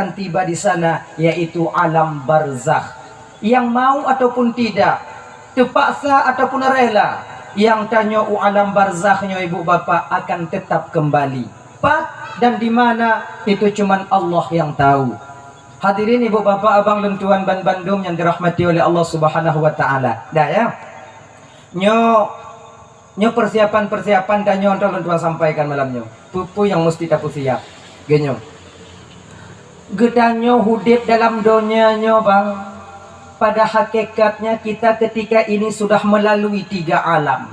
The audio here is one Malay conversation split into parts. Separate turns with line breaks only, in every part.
akan tiba di sana, yaitu alam barzakh. Yang mau ataupun tidak, terpaksa ataupun rela, yang tanya alam barzakhnya ibu bapa akan tetap kembali. Pat dan di mana itu cuman Allah yang tahu. Hadirin ibu bapa, abang dan tuan ban Bandung yang dirahmati oleh Allah Subhanahu wa taala. Dah ya. Nyo persiapan dan nyo untuk tuan sampaikan malamnya. Pupu yang mesti tapu siap. Genyo. Gedanyo hudip dalam dunia nyo bang. Pada hakikatnya kita ketika ini sudah melalui 3 alam.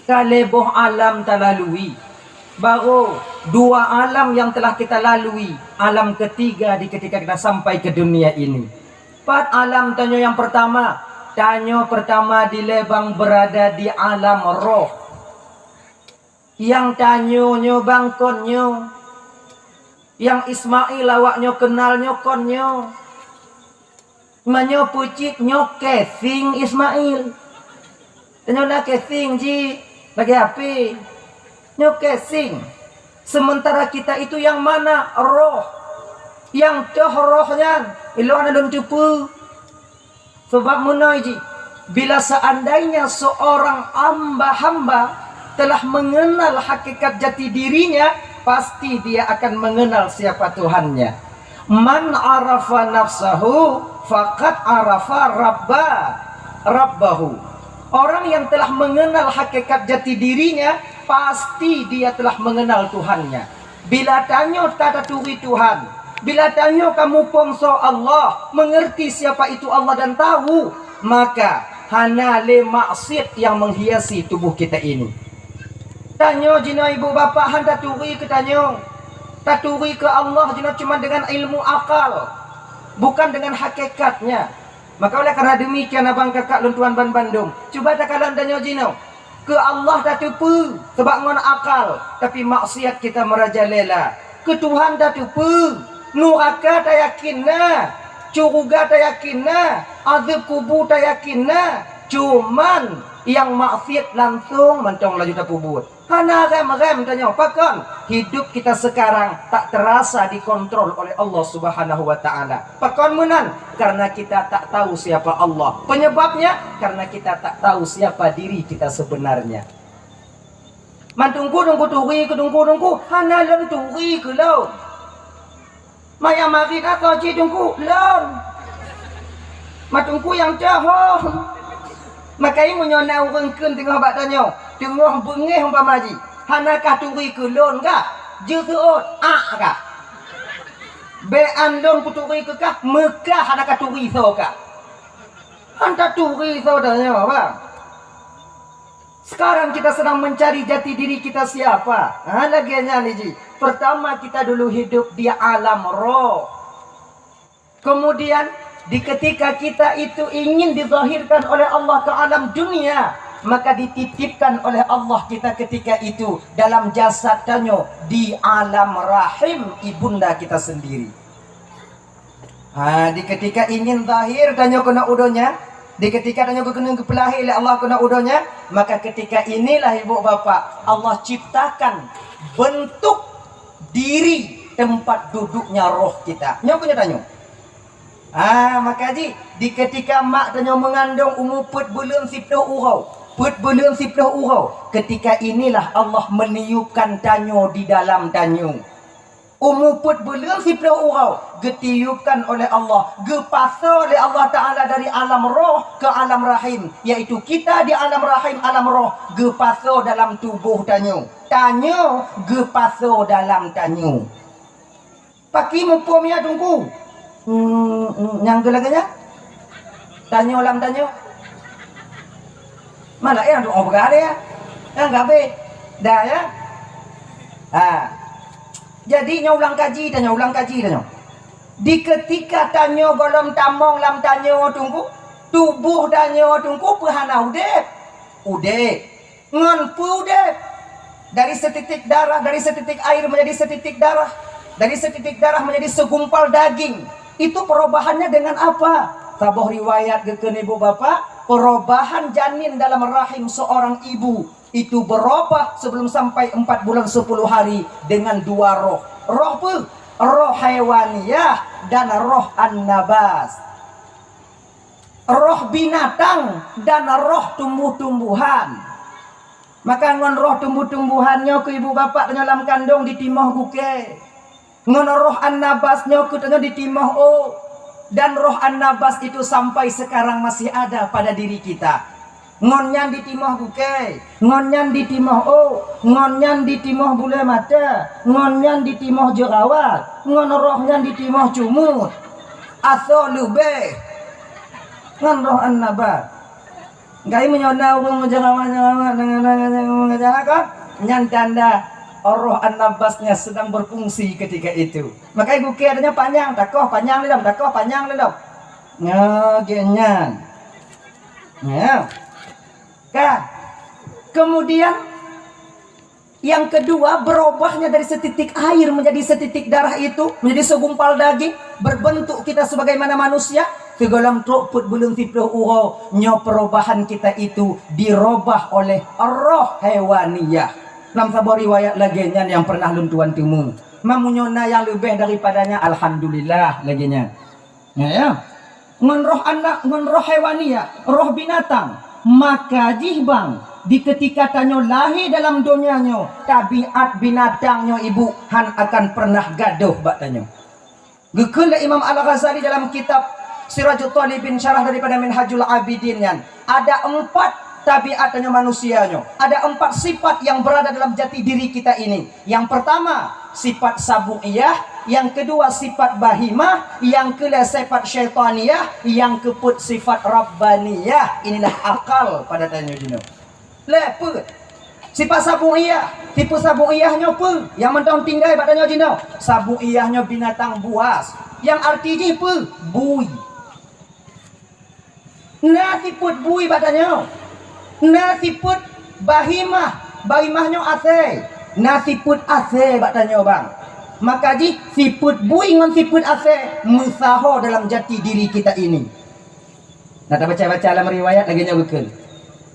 Kaleboh alam terlalui. Baru 2 alam yang telah kita lalui. Alam ketiga di ketika kita sampai ke dunia ini. 4 alam tanyo yang pertama. Tanyo pertama di lebang berada di alam roh. Yang tanyo nyo bangkonyo. Yang Ismail awaknyo kenalnyo konyo. Manyo pucik nyo kesing Ismail. Tanyo nak kesing ji. Bagi api. Nyo kesing. Sementara kita itu yang mana? Roh. Yang toh rohnya ilo ana don tupu. Sebab munaji, bila seandainya seorang hamba telah mengenal hakikat jati dirinya, pasti dia akan mengenal siapa Tuhannya. Man arafa nafsahu faqad arafa rabbahu. Orang yang telah mengenal hakikat jati dirinya, pasti dia telah mengenal Tuhannya. Bila tanya tata turi Tuhan, bila tanya kamu pongso Allah, mengerti siapa itu Allah dan tahu, maka hanya le maksiat yang menghiasi tubuh kita ini. Tanya jina ibu bapa handa turi ke tanya. Taturi ke Allah jina cuma dengan ilmu akal, bukan dengan hakikatnya. Maka oleh karena demikian abang kakak luntuan ban Bandung, cuba tak kalian tanya jina. Ke Allah tak tupu sebab ngon akal, tapi maksiat kita merajalela. Ke Tuhan tak tupu, neraka tak yakinna, curuga tak yakinna, azab kubur tak yakinna. Cuman yang maksiat langsung mentong laju tak pubut. Hana rem tanya, pakon hidup kita sekarang tak terasa dikontrol oleh Allah Subhanahu wa taala. Pakon menan karena kita tak tahu siapa Allah. Penyebabnya karena kita tak tahu siapa diri kita sebenarnya. Mantungku turi hana lem turi ke lo. Maya mari atau ji tungku lon. Matungku yang jauh. Makai menyona urengkeun tengah bak tanya. Tengah bengih umpama ji. Hanakah turi ke lon kah? Je seot kah? Bean lon ku turi ke kah? Mekah hanakah turi so kah? Hanta turi so tanya apa? Sekarang kita sedang mencari jati diri kita siapa? Lagiannya ni ji. Pertama kita dulu hidup di alam roh. Kemudian di ketika kita itu ingin dizahirkan oleh Allah ke alam dunia, maka dititipkan oleh Allah kita ketika itu dalam jasad tanyo di alam rahim ibunda kita sendiri. Di ketika ingin zahir tanyo kena udonya, di ketika tanyo kena kepelahi oleh Allah kena udonya, maka ketika inilah ibu bapa Allah ciptakan bentuk diri tempat duduknya roh kita. Nyo punya tanyo. Maka di ketika mak tanyo mengandung umur 4 bulan 10 urau. 4 bulan 10 urau. Ketika inilah Allah meniupkan tanyo di dalam tanyo. Umur 4 bulan 10 urau. Getiupkan oleh Allah. Gepasa oleh Allah Ta'ala dari alam roh ke alam rahim. Yaitu kita di alam rahim, alam roh. Gepasa dalam tubuh tanyo. Tanyo gepasa dalam tanyo. Paki mupum ya tunggu. Yang gelaganya? Tanyo lam tanyo. Mana yang doa berada ya? Yang gabe. Dah ya? Jadi ulang kaji tanyo. Di ketika tanyo golom tamong lam tanyo tunggu, tubuh tanyo tunggu perhana udep. Ngon pu udep. Dari setitik darah, dari setitik air menjadi setitik darah. Dari setitik darah menjadi segumpal daging. Itu perubahannya dengan apa? Tabuh riwayat geken ibu bapak, perubahan janin dalam rahim seorang ibu itu berubah sebelum sampai 4 bulan 10 hari dengan 2 roh. Roh pun roh hewaniyah dan roh an-nabas. Roh binatang dan roh tumbuh-tumbuhan. Maka ngon roh tumbuh-tumbuhannya ke ibu bapak tanya dalam kandung ditimoh guke. Ngon roh an-nabasnya ke tanya ditimoh dan roh an-nabas itu sampai sekarang masih ada pada diri kita. Ngonyan ditimoh guke, ngonyan ditimoh ngonyan ditimoh bule mata, ngonyan ditimoh jerawat, ngon rohnya ditimoh cumut. Aso lube ngan roh an-nabas. Gai menyona urang menjangan kan nyan tanda roh an-nabasnya sedang berfungsi ketika itu. Maka ibu ke adanya panjang, takoh panjang lidam, takoh panjang lidam. Nyagenyan. Ya. Kan. Kemudian yang kedua, berubahnya dari setitik air menjadi setitik darah itu, menjadi segumpal daging, berbentuk kita sebagaimana manusia. Kegolam truk put belum tiploh uro, nyo perubahan kita itu dirubah oleh roh hewaniyah. Dalam sebuah riwayat laginya yang pernah luntuan timu, mamunyona yang lebih daripadanya, alhamdulillah laginya. Ya, ngon roh anak, ngon roh hewaniyah, roh binatang. Maka jihbang di ketika tanyo lahir dalam dunianyo, tabiat binatangnya ibu han akan pernah gaduh bak tanyo. Gekula Imam Al-Ghazali dalam kitab Sirajul Talibin syarah daripada Minhajul Abidin yan. Ada 4 tabiatnya manusianya. Ada 4 sifat yang berada dalam jati diri kita ini. Yang pertama sifat sabu'iyah, yang kedua sifat bahimah, yang kedua sifat syaitaniyah, yang keempat sifat rabbaniyah. Inilah akal pada tanya jino. Lepet. Sifat sabu'iyah, tipe sabu'iyahnya apa? Yang mentang tinggal pada tanya jino. Sabu'iyahnya binatang buas. Yang artinya apa? Bui. Nasi put bui batanya. Nasi put bahimah. Bahimahnya ase. Nasi put ase batanya bang. Maka ji siput bui dengan siput ase musaho dalam jati diri kita ini. Nah, baca-baca dalam riwayat lagi betul.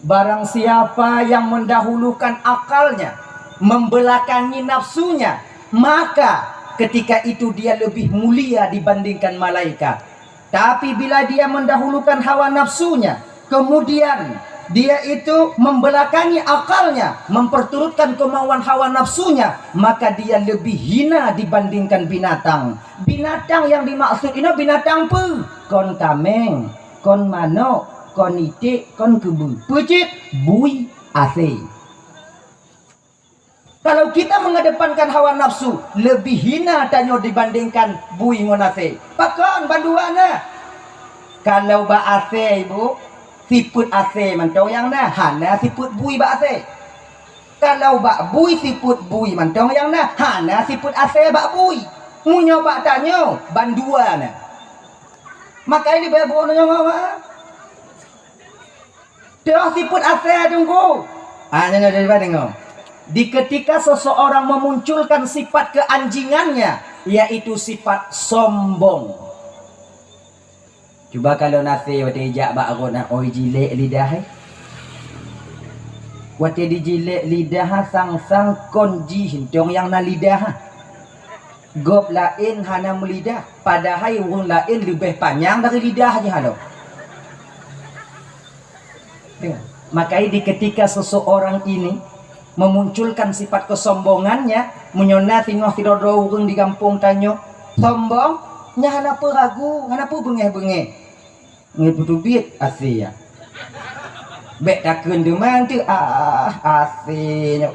Barang siapa yang mendahulukan akalnya, membelakangi nafsunya, maka ketika itu dia lebih mulia dibandingkan malaikat. Tapi bila dia mendahulukan hawa nafsunya, kemudian dia itu membelakangi akalnya, memperturutkan kemauan hawa nafsunya, maka dia lebih hina dibandingkan binatang. Binatang yang dimaksud ini binatang apa? Kon kameng, kon manok, kon itik, kon kebu. Pucit, bui, ase. Kalau kita mengedepankan hawa nafsu, lebih hina tanyo dibandingkan bui ngonase. Pakon banduana. Kalau ba ase ibu, siput ase mantong yang nah, hana siput bui ba ase. Kalau ba bui siput bui mantong yang nah, hana siput ase ba bui. Munyo ba tanyo banduana. Maka ini babu nyo mama. Dah siput ase tunggu. Nyo dari mana di ketika seseorang memunculkan sifat keanjingannya, yaitu sifat sombong. Coba kalau nasi wati jak bak rona oi jilek lidah. Wati dijilek lidah sang-sang konji hintong yang na lidah. Gop lain hana melidah, padahal urang lain lebih panjang dari lidahnya halo. Maka di ketika seseorang ini memunculkan sifat kesombongannya, menyona tengah tidodo urang di kampung tanyo sombong nya hanapa ragu, hanapa bengeh-bengeh ngeputubit asia bek takun deman tu asinyo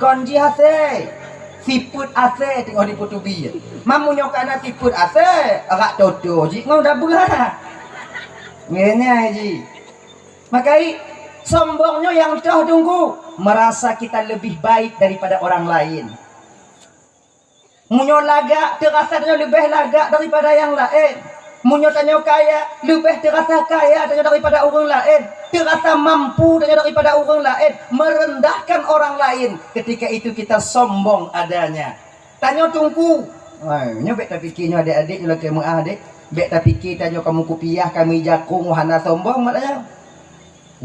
kon ji ase siput ase tengok di putubit mamunyo kana siput ase agak toto ji ngau dah belah ngenya ji makai sombongnya yang dah tunggu merasa kita lebih baik daripada orang lain. Munyo lagak terasa dia lebih lagak daripada yang lain. Munyo tanyo kaya lebih terasa kaya daripada orang lain. Terasa mampu daripada orang lain, merendahkan orang lain. Ketika itu kita sombong adanya. Tanyo tunggu. Wah, nyo bek tak fikirnya adik-adik juga kamu adik. Bek tak fikir tanyo kamu kupiah, kami jakung hana sombong maknanya.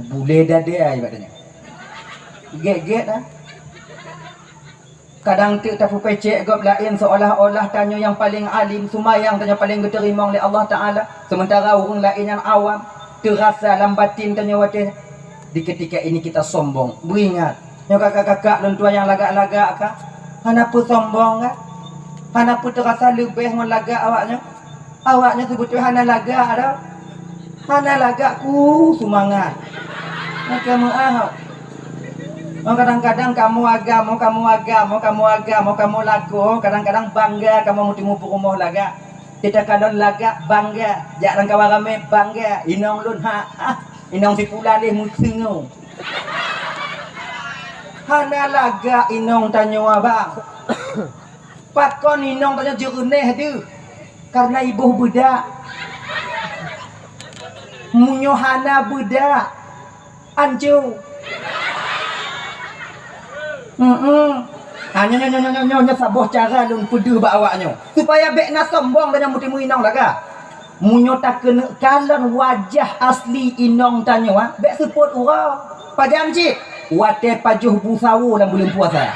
Boleh dah dia ibaratnya. Get lah. Kadang tu tapu pecek gop lain seolah-olah tanya yang paling alim, sumayang tanya paling diterima oleh Allah Taala. Sementara orang lain yang awam terasa dalam batin tanya wadah. Di ketika ini kita sombong. Beringat, yang kakak-kakak dan tua yang lagak-lagak kah? Kenapa sombong kah? Kenapa terasa lebih ngon lagak awaknya? Awaknya sebetulnya hana lagak ada. Hana lagak ku semangat. Maka mu'ahau. Kadang-kadang kamu lagu, kadang-kadang bangga kamu mau timu rumah laga. Kita kadang laga bangga, jangan kawan ramai bangga. Inong lun inong si pula deh musingu. Hana laga inong tanya abang. Pakon inong tanya jeruneh tu, karena ibu budak. Munyo hana budak, anju. Nyonya sabuh cara lun pedu ba awaknya supaya bek na sombong dengan mutimu inong laga. Munyo tak kena kalan wajah asli inong tanya bek seput urang pajam cik wate pajuh busawu dalam bulan puasa.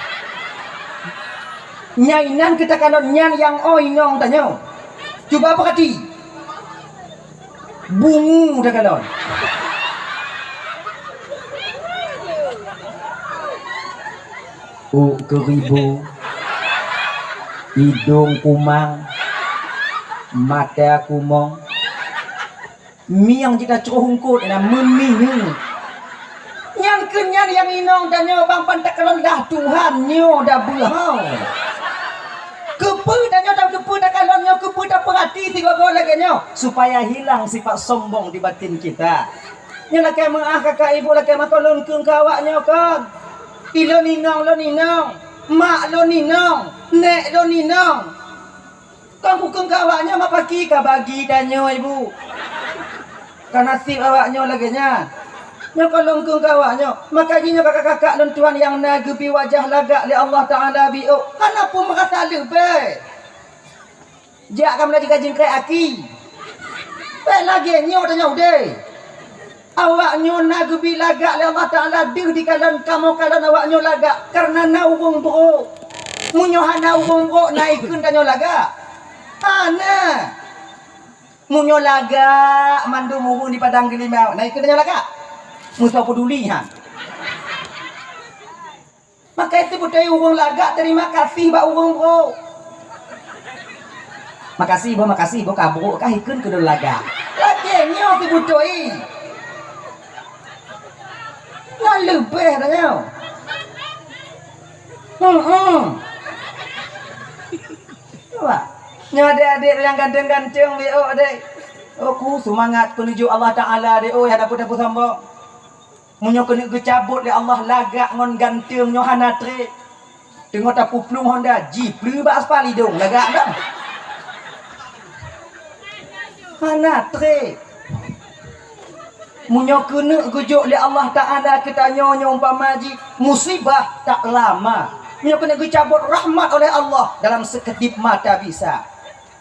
Nyainan kita kalon nyan yang inong tanya. Cuba perhati. Bungu dah kalon. Keribu, hidung kumang, mata kumong, miang kita cerohungkut dan meminggu. Yang kenyan yang inong dan nyo bang pantak rendah Tuhan nyo dah berhau. Kepu dan nyo dah kepu dah kalon nyo kepu dah perhati tiga lagi nyo supaya hilang sifat sombong di batin kita. Nyo nak maaf kakak ibu nak tolong keng kawak nyo kan. Ilo ninong, mak lo ninong, nek lo ninong. Kang hukum kawaknya mak pagi ka bagi danyo ibu. Kan nasib awaknya lagi nya. Nyo kalau hukum kawaknya, maka jinyo kakak-kakak dan tuan yang nagepi wajah lagak li Allah Taala biu. Kenapa merasa lebih? Jak kamu lagi kajin kai aki. Baik lagi nyo danyo deh. Awaknya nagebi lagak li Allah Ta'ala dir di kalan kamu kalan awaknya lagak karena naurung bro munyo hana urung bro naikun tanyo lagak hana munyo lagak mandu murung di padang gelimau naikun tanyo lagak musuh peduli maka itu budaya urung lagak terima kasih ba urung bro makasih bo kabro kah ikun ke lagak lagi nyo si budaya nah lebih tanya. Coba. Nya adik-adik yang ganteng-ganteng dia adik. Aku semangat menuju Allah Taala dia hadapan sombong. Munyo kena gecabut le Allah lagak ngon ganteng nyo hanatre. Tengok tapu plung Honda Jeep ba aspal hidung lagak dah. Hanatre. Munyo kena gujuk li Allah Ta'ala kita nyonya umpama ji musibah tak lama. Munyo kena dicabut rahmat oleh Allah dalam sekedip mata bisa.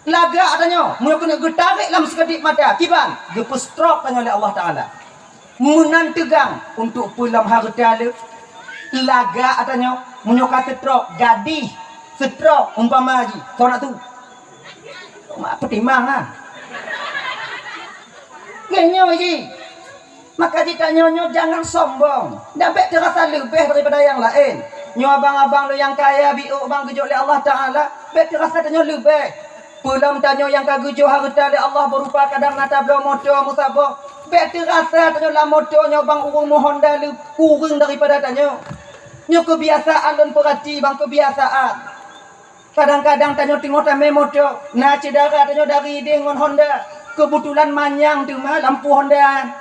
Laga katanya, munyo kena getarik dalam sekedip mata. Kiban, gepestrok tanya oleh Allah Ta'ala. Munan tegang untuk pulang harta le. Laga katanya, munyo kata trok gadih setrok umpama ji. Kau nak tu. Mak petimang ah. Genyo ji. Maka jika nyo jangan sombong. Dapat terasa lebih daripada yang lain. Nyo abang-abang lo yang kaya biu bang gujuk oleh Allah Taala, bet terasa nyo lebih. Pulang tanyo yang kagujuk harta oleh Allah berupa kadang nata blo motor musabah. Bet terasa tanyo la motor nyo bang urung Honda lu kurang daripada tanyo. Nyo kebiasaan dan perhati bang kebiasaan. Kadang-kadang tanyo tengok tame motor, na cedera tanyo dari dengan Honda. Kebetulan manyang tu mah lampu Honda.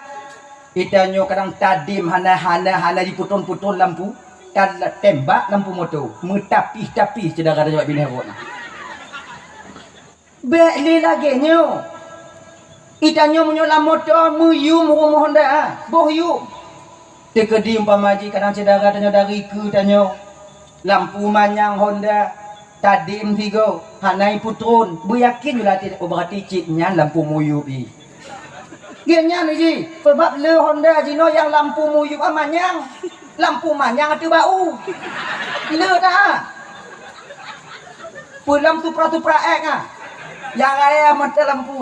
Itanyo kadang tadim hana diputon-puton lampu kan tembak lampu motor metapih-tapih cedera jawab bini rot bek li lagi nyo itanyo menyola motor muyu murung Honda bohyu tekedi umpama ji kadang cedera tanyo dari ke tanyo lampu manyang Honda tadim tigo hanai putron beryakin jula berarti ciknya lampu muyu pi Genya ni ji, sebab le Honda Jino yang lampu muyu manyang, lampu manyang ada bau, le dah. Pulang supra-supra yang ayah mata lampu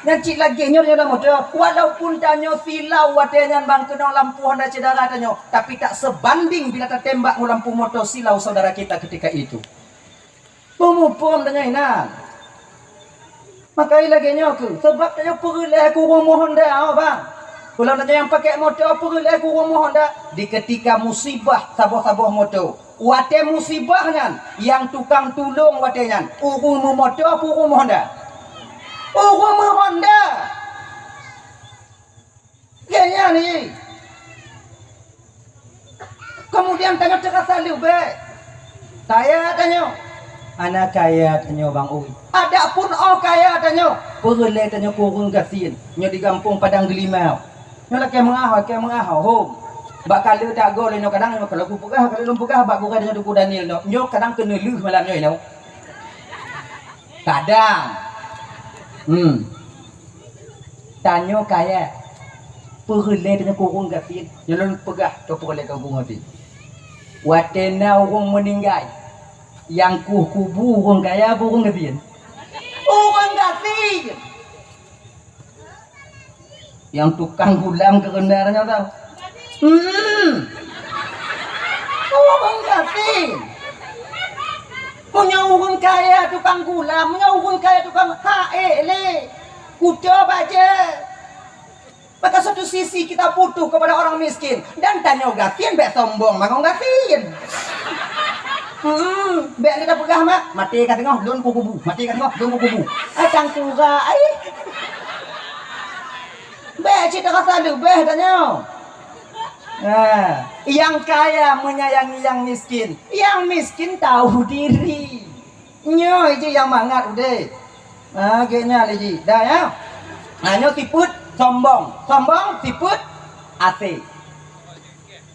yang cik lagi nyo dia motor walaupun tanyo silau watenya bang kena lampu Honda cedera tanyo tapi tak sebanding bila tertembak lampu motor silau saudara kita ketika itu. Pemupom tanya ina. Makai lagi nyo ke sebab tanyo perleh aku rumah Honda bang. Kalau tanya yang pakai motor perleh aku rumah Honda di ketika musibah sabah-sabah motor. Wate musibahnya yang tukang tulung watenya urumu motor urumu Honda. Urumu Honda. Kayaknya nih. Kemudian tanya terasa lebih. Saya tanya. Anak kaya tanya Bang Ui. Ada pun kaya tanya. Perleh tanya kurung gasin. Nyo di kampung Padang Gelimau. Nyo lah kayak mengahau home. Bak kala tak go le no kadang kalau ku pegah kalau pegah bak ku kadang duku Daniel no. Nyo kadang kena leuh malam nyo no. Kadang. Tanyo kaya. Perleh tanya kurung gasin. Nyo lu pegah to perleh kau kurung gasin. Watena urung meninggal. Yang kubu urung kaya urung gasin. Urung gasin. Yang tukang gulam kerendarnya tahu. Urung gasin. Punya urung kaya tukang gulam, punya urung kaya tukang le. Kuda baja. Pada satu sisi kita butuh kepada orang miskin dan tanya gasin bek sombong makong gasin. Bek kita pegah mak, mati kat tengah don kubu, mati kat tengah don kubu. Acang kura ai. Bek cerita rasa lebih tanya. Yang kaya menyayangi yang miskin, yang miskin tahu diri. Nyo itu yang mangat udah. Kayaknya lagi, dah ya. Nyo tiput sombong, tiput asik.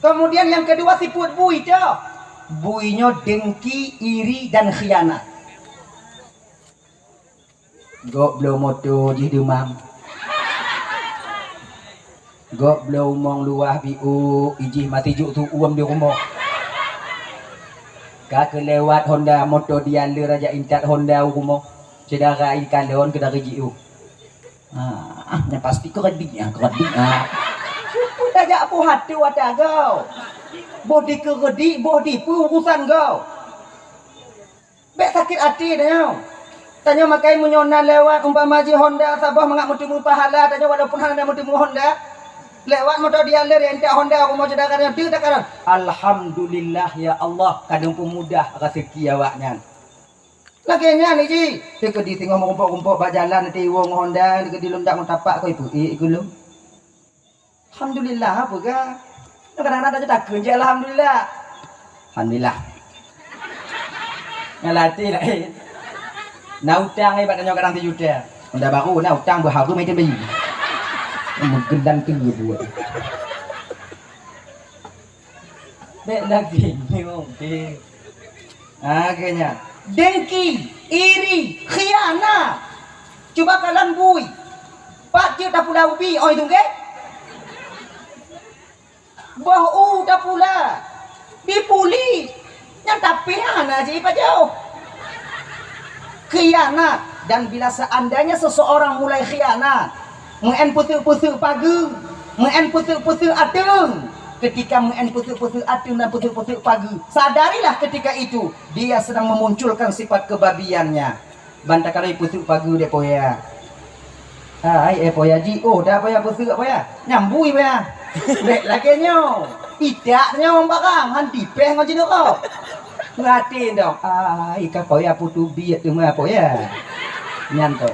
Kemudian yang kedua tiput bui dah. Buinyo dengki, iri dan khianat. Gok blow moto di demam. Gok blow mong luah biu iji mati juk tu uam di rumah. Kak kelewat Honda motor dia le raja incat Honda rumah. Cedara ikan leon ke dari jiu. Yang pasti keredik. Udah jak pu hati wadah kau. Bodi keredik, bodi pu urusan kau. Bek sakit hati dah. Tanya makai menyona lewat umpama ji Honda sabah mengak mutimu pahala tanya walaupun hanya mutimu Honda. Lewat motor dia le entak Honda aku mau cedakan dia tak karan. Alhamdulillah ya Allah kadang pemudah rezeki awaknya. Laginya ni ji, dia ke di tengah rumput-rumput bak jalan nanti wong Honda dia ke di londak tapak kau ibu ikulu. Alhamdulillah apa ke? Kadang-kadang tak kerja alhamdulillah. Alhamdulillah. Ngalati lah. Nak utang ni batanya kadang 3 juta. Honda baru nak utang berharga macam bayi. Menggendang tinggi buat. Bek lagi ni okey. Kayaknya dengki, iri, khianat. Cuba kalian bui. Pak dia dah pula ubi oi tu ke? Bau dah pula. Dipuli. Yang tapi ana je pak jauh. Khianat dan bila seandainya seseorang mulai khianat mengen putuk-putuk pagi, mengen putuk-putuk atung. Ketika mengen putuk-putuk atung dan putuk-putuk pagi, sadarilah ketika itu dia sedang memunculkan sifat kebabiannya. Bantakan putuk pagi dia poya. Poya ji, dah poya putuk poya. Nyambui poya. Bek lagi nyo. Idaknya barang hanti peh ngajin kau. Ngatin dong. Ika poya putu biat tu mah poya. Nyanto.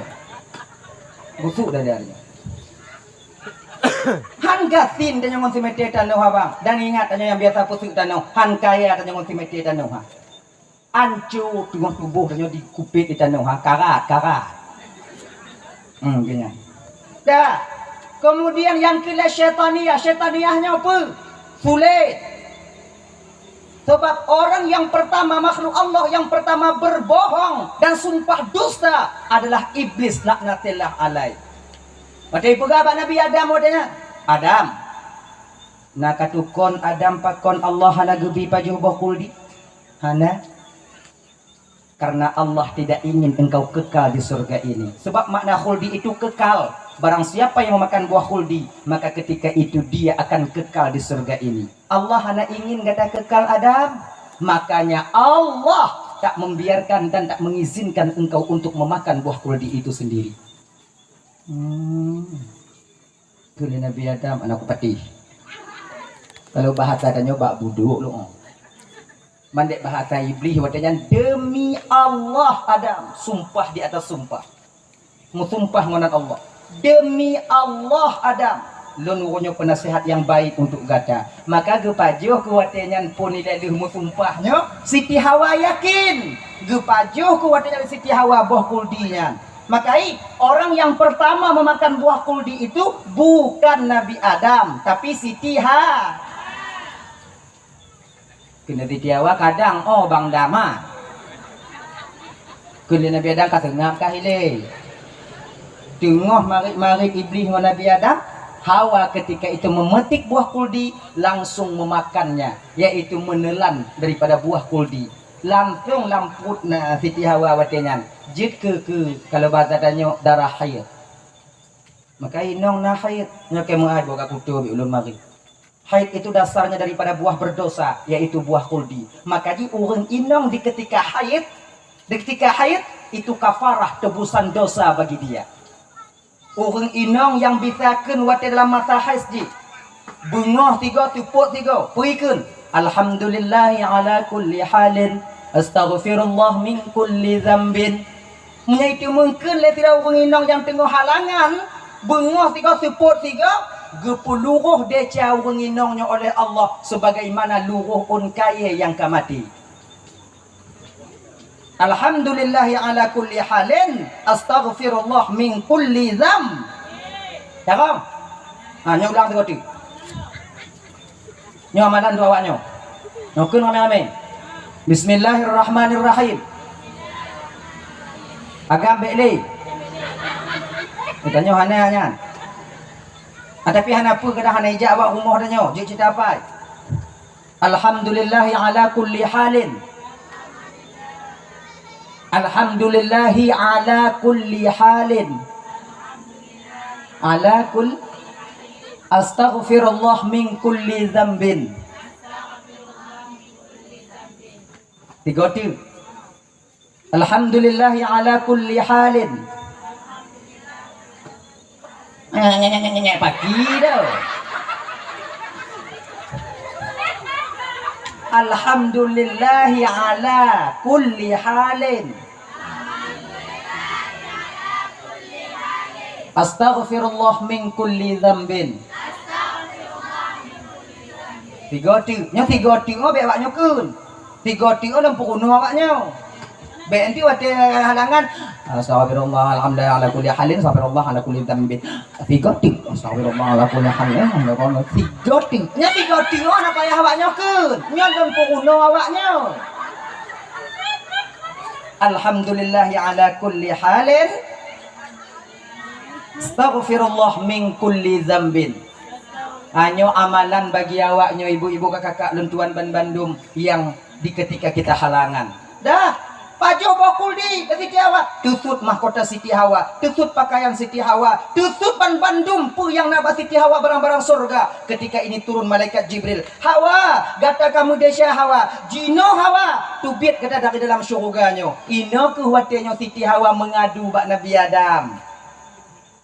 Busuk dah dia. Han gasin dan yang mete tanah abang. Dan ingat tanya yang biasa pusuk tanah. Han kaya dan yang mete tanah. Ancu tengah tubuh tanya dikupit di tanah. Karat. Gini. Dah. Kemudian yang kila syaitaniyahnya apa? Sulit. Sebab orang yang pertama makhluk Allah yang pertama berbohong dan sumpah dusta adalah iblis laknatillah alaih. Pada ibu gabak Nabi Adam wadanya. Adam. Nakatukon Adam pakon Allah hana gebi pajuh bokuldi. Hana. Karena Allah tidak ingin engkau kekal di surga ini. Sebab makna khuldi itu kekal. Barang siapa yang memakan buah khuldi, maka ketika itu dia akan kekal di surga ini. Allah hanya ingin kata kekal Adam. Makanya Allah tak membiarkan dan tak mengizinkan engkau untuk memakan buah khuldi itu sendiri. Kuli Nabi Adam anak petih. Kalau bahasa tanya bak buduk lu. Mandek bahasa iblis watanya demi Allah Adam, sumpah di atas sumpah. Musumpah ngonan Allah. Demi Allah Adam, lun wonyo penasihat yang baik untuk gata. Maka gepajuh kuatenyan pun tidak musumpahnya. Siti Hawa yakin. Gepajuh kuatenyan Siti Hawa boh kuldinya. Makai orang yang pertama memakan buah kuldi itu bukan Nabi Adam, tapi Siti Hawa. Kena Siti Hawa kadang Bang Dama. Kena Nabi Adam katengap kahile. Tengah marik iblis dengan Nabi Adam, Hawa ketika itu memetik buah kuldi langsung memakannya, yaitu menelan daripada buah kuldi. Langsung lamput na Siti Hawa watenyan. Jid ke kalau bahasa tanya darah haid. Maka inong na haid nyoke muad boga kutu bi ulun mari. Haid itu dasarnya daripada buah berdosa, yaitu buah kuldi. Maka di urang inong di ketika haid itu kafarah tebusan dosa bagi dia. Urang inong yang bisakeun wate dalam masa haid bungoh 3 tupuk 3 perikeun alhamdulillah ala kulli halin astaghfirullah min kulli dzambin. Menyaitu mungkin le tidak urang inong yang tengah halangan bungoh 3 tupuk 3 gepuluruh deca urang inongnya oleh Allah sebagaimana luruh unkaya yang kamati. Alhamdulillah ala kulli halin astaghfirullah min kulli dzam. Ya kan? Nyo ulang 3 kali. Nyo amalan dua awaknya. Nyokeun rame-rame. Bismillahirrahmanirrahim. Agam beli. Kita nyo hanya. Tapi hana apa kedah hana ijak awak rumah dah nyo. Jik cerita apa? Alhamdulillah ala kulli halin. Alhamdulillahi ala kulli halin. Ala kull astaghfirullah min kulli dzambin. 3 tim. Alhamdulillahi ala kulli halin. Pagi dah. Alhamdulillahi ala kulli halin. Astaghfirullah min kulli dzambin. 3 ting. Nya 3 ting be awak nyokeun. 3 ting dalam pukuno awaknya. Be enti wate halangan. Astaghfirullah alhamdulillah ala kulli halin astaghfirullah ala kulli dzambin. 3 ting. Astaghfirullah ala kulli halin alhamdulillah 3 ting. Nya 3 ting ana payah awak nyokeun. Nya dalam pukuno awaknya. Alhamdulillah ala kulli halin. Astaghfirullah min kulli dzambin. Hanya amalan bagi awaknya ibu-ibu kakak lentuan ban Bandung yang di ketika kita halangan. Dah, pajo bokuldi Siti Hawa, tutut mahkota Siti Hawa, tutut pakaian Siti Hawa, tutut ban Bandung pu yang naba Siti Hawa barang-barang surga. Ketika ini turun malaikat Jibril. Hawa, gata kamu desya Hawa, jino Hawa, tubit kata dari dalam surganya. Ino kuwatenya Siti Hawa mengadu bak Nabi Adam.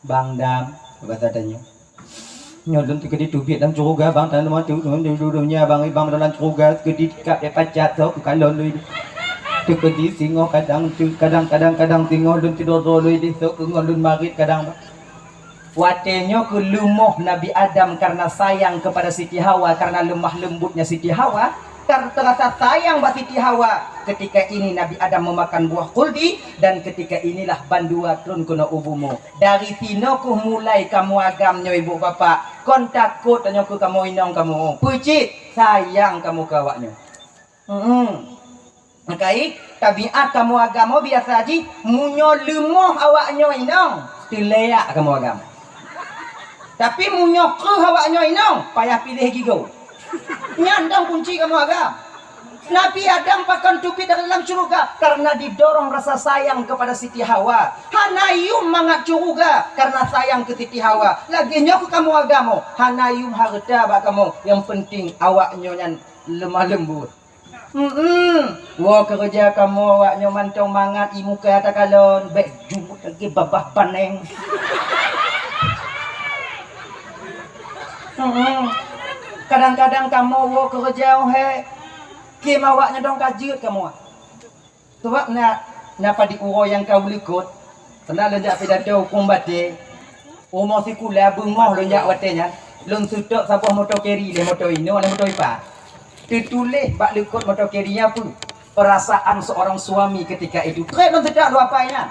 Bang Dam, bahasa tanya. Nyodon tu kedi tubit dalam surga bang tanah mah tu dudunya bang dalam surga kedi kap dia pacat tu kalon lui. Tu kedi singo kadang singo dun tidur lui di sok ngolun marit kadang. Watenya ke lumuh Nabi Adam karena sayang kepada Siti Hawa, karena lemah lembutnya Siti Hawa. Karena terasa sayang buat Siti Hawa. Ketika ini Nabi Adam memakan buah kuldi, dan ketika inilah bandua turun kena ubumu. Dari sino ku mulai kamu agamnya ibu bapak. Kon takut tanya ku kamu inong kamu. Pucit sayang kamu kawaknya. Makai tabiat kamu agama biasa aja. Munyo lemoh awaknya inong. Tileak kamu agama. Tapi munyo ke awaknya inong. Payah pilih gigo. Nyandang kunci kamu agam. Nabi Adam pakan tupi dari dalam surga karena didorong rasa sayang kepada Siti Hawa. Hanayum mangat surga karena sayang ke Siti Hawa. Lagi nyok kamu agamo. Hanayum harta bak kamu. Yang penting awak nyonya lemah lembut. Wah kerja kamu awaknya mantong mangat imu ke atas kalon. Baik jumut lagi babah paneng. Kadang-kadang kamu wah kerja Kim awaknya dong kajut kamu. Sebab napa di uro yang kau likut. Kena lenjak pidato hukum bate. Umur si kula bungoh lenjak watenya. Lun sutok sabuh motor keri le motor ini oleh motor ipa. Ditulis bak likut motor kerinya pun. Perasaan seorang suami ketika itu. Kek lun sutok lu apanya.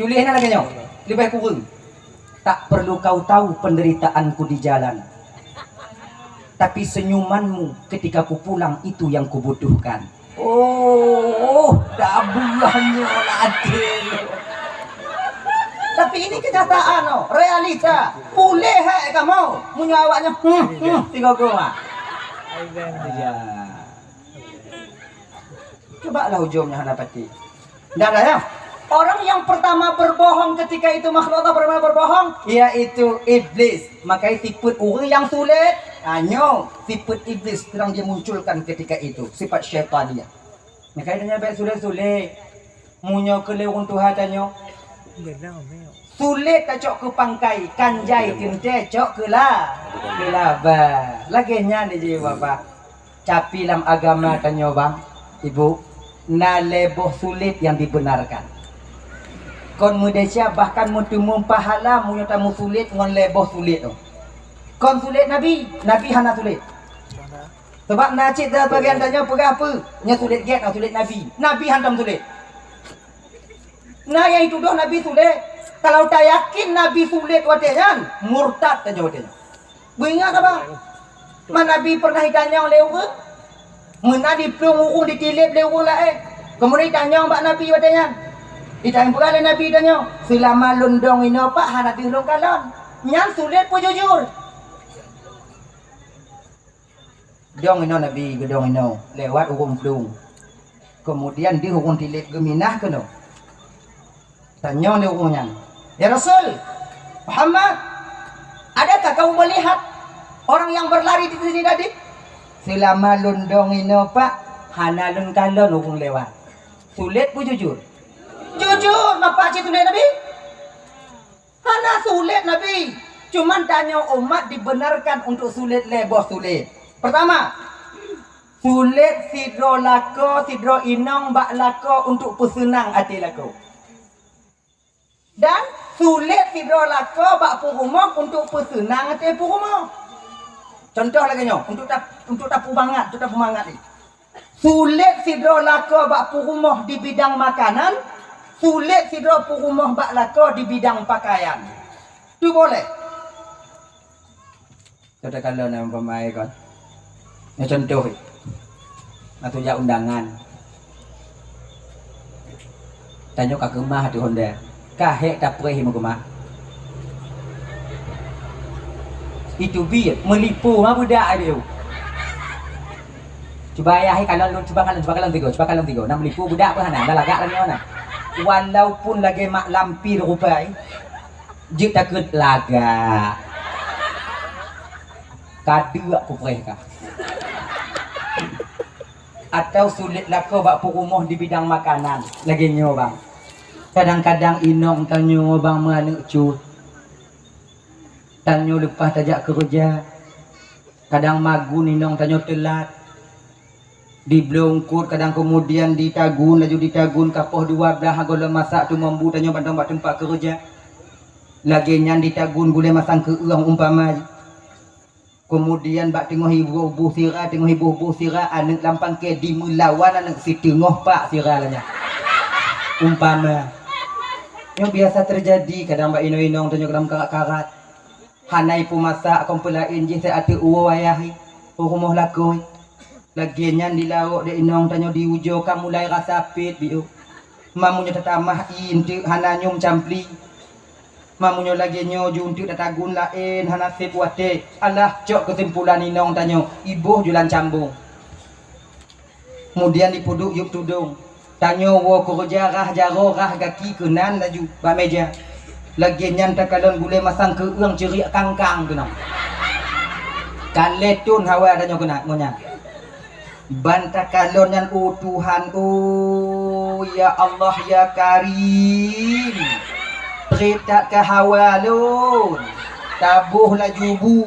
Tulisnya lagi nyok. Lebih kurang. Tak perlu kau tahu penderitaanku di jalan. Tapi senyumanmu ketika ku pulang itu yang kubutuhkan. Oh, dabulannya adil. Tapi ini kenyataan, oh, realita. Boleh kamu menyawaknya tiga goma. Ya. Coba lah ujungnya Hanapati. Tidak ada ya? Orang yang pertama berbohong ketika itu makhluk Allah pertama berbohong, yaitu iblis. Makanya sifat orang yang sulit, hanya sifat iblis sedang dia munculkan ketika itu, sifat syaitannya. Makanya dia baik sulit-sulit, munyo ke leung Tuhan tanya. Sulit tak cok ke pangkai, kanjai tinte cok ke lah, ba. Laginya ni je bapa. Capi dalam agama tanya bang, ibu, na leboh sulit yang dibenarkan. Kon Malaysia bahkan mutumum pahala munyatamu sulit ngon leboh sulit tu. Kon sulit Nabi hana sulit. Sebab nacik dah bagian tanya pergi apa? Nya sulit get atau sulit Nabi hantam sulit. Nah yang itu doh Nabi sulit. Kalau tak yakin Nabi sulit watenya, murtad tanya watenya. Beringat apa? Mana Nabi pernah ditanya oleh orang? Mana di pelung ditilip oleh orang kemudian ditanya mbak Nabi watenya. Ditanya pula oleh Nabi tanya, selama lundong ini apa hana tinggalong kalon. Yang sulit pun jujur. Dong ini Nabi gedong ini lewat urung pelung. Kemudian di urung tilip geminah kena. Tanya oleh urungnya, ya Rasul Muhammad, adakah kamu melihat orang yang berlari di sini tadi? Selama lundong ini apa hana lun kalon urung lewat. Sulit pun jujur. Jujur, apa cik sulit Nabi? Hana sulit Nabi. Cuman tanya umat dibenarkan untuk sulit leboh sulit. Pertama, sulit sidro lako, sidro inong bak lako untuk pesenang hati lako. Dan sulit sidro lako bak purumok untuk pesenang hati purumok. Contoh lagi nyo, untuk tapu bangat, ni. Sulit sidro lako bak purumok di bidang makanan. Sulit sidro purumah bak lako di bidang pakaian. Tu boleh. Kita kalau nama pemain kan. Ini contoh. Atau ya undangan. Tanya ke rumah tu Honda. Kahek tak perih mau rumah. Itu biar melipu mah budak dia. Coba ayah kalau coba kalian tiga. Nak melipu budak pun hana. Dah lagak lagi mana. Walaupun lagi mak lampir rupai je takut laga kadua ku mereka atau sulit lako bak rumah di bidang makanan lagi nyo bang. Kadang-kadang inong tanyo bang mana cut tanyo lepas tajak kerja, kadang magun inong tanyo telat di blongkut, kadang kemudian ditagun, laju ditagun kapoh dua belah gula masak tu mambu tanya bandang bak tempat kerja. Lagi nyan ditagun gula masang ke uang umpama. Kemudian bak tengok ibu sirah anak lampang ke di melawan anak si tengok pak sirah lahnya. Umpama. Yang biasa terjadi kadang bak inong tanya kadang karat-karat. Hanai pu masak kompelain je saya atu uwa wayahi. Rumah lakoi. Lagian di lauk de inong tanyo di ujo kamu mulai rasa pit biu. Mamunya tetamah inti hana nyum campli. Mamunyo lagi nyo juntuk datagun lain hanasib wate. Alah cok kesimpulan inong tanyo. Ibu jualan cambung. Kemudian dipuduk yuk tudung. Tanyo wo kerja rah jaro rah gaki kenan laju ba meja. Lagi nyan takalon boleh masang ke uang cerik kangkang tu nak. Kaletun hawa tanyo kena ngonya. Bantah kalon nyan Tuhan ya Allah ya Karim. Cerita ke hawa lun. Tabuh laju bu.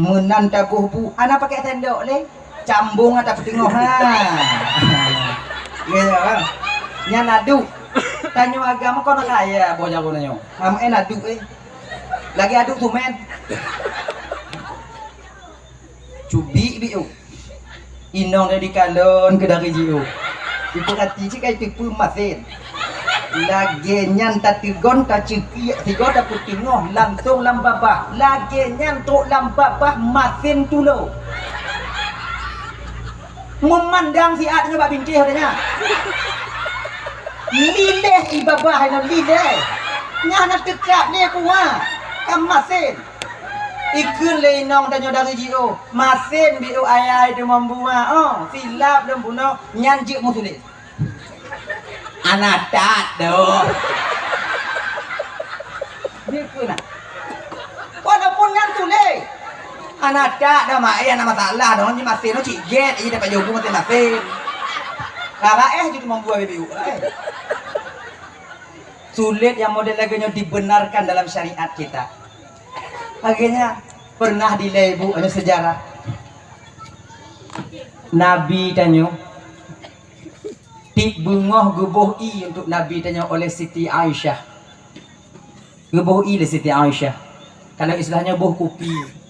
Menan tabuh bu. Ana pakai tendok le. Cambung atau petengah gitu kan nya nadu tanyo agama kau nak kaya bocah kau nanyo nadu lagi aduk tuh men cubi biu inong dari kalon ke dari jiu ibu kati cik ay tipu masin lagi nyan tatigon kaciki tigo dapat tengah langsung lambabah lagi nyan tok lambabah masin tulo memandang si adanya bak binti adanya lileh ibabah yang lileh nyana tekap ni kuah kam masin ikun le inong tanyo dari jio masin biu ayai tu membuat silap dan bunuh nyanjik musulit anak tak doh ni kuna walaupun nyantulik anak tak dah mak ayah nama salah dong ni masih no ciget ini dapat jogu masih karena jadi membuat BBU sulit yang model lagunya dibenarkan dalam syariat kita akhirnya pernah dilebu hanya sejarah Nabi tanyo tik bungoh gebuh i untuk Nabi tanyo oleh Siti Aisyah gebuh i oleh Siti Aisyah kalau istilahnya buh kopi